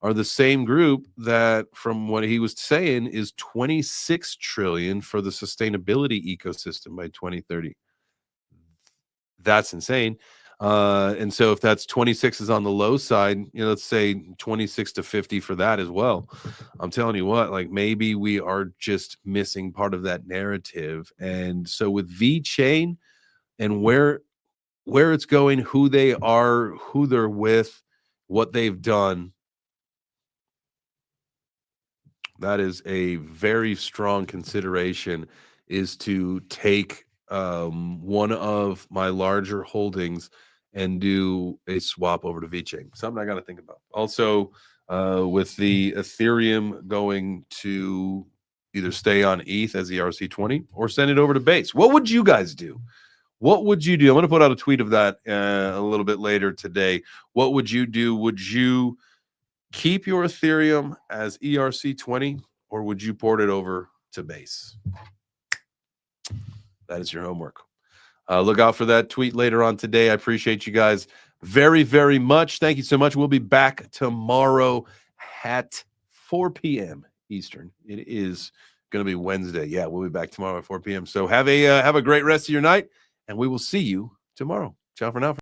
are the same group that, from what he was saying, is 26 trillion for the sustainability ecosystem by 2030. That's insane. And so if that's 26 is on the low side, let's say 26 to 50 for that as well. I'm telling you what, like, maybe we are just missing part of that narrative. And so with VeChain and where it's going, who they are, who they're with, what they've done, that is a very strong consideration, is to take one of my larger holdings and do a swap over to VeChain. Something I got to think about. Also, with the Ethereum going to either stay on ETH as the ERC20 or send it over to Base. What would you guys do? What would you do? I'm going to put out a tweet of that a little bit later today. What would you do? Would you keep your Ethereum as ERC20, or would you port it over to Base? That is your homework. Look out for that tweet later on today. I appreciate you guys very, very much. Thank you so much. We'll be back tomorrow at 4 p.m. Eastern. It is going to be Wednesday. Yeah, we'll be back tomorrow at 4 p.m. So have a great rest of your night, and we will see you tomorrow. Ciao for now.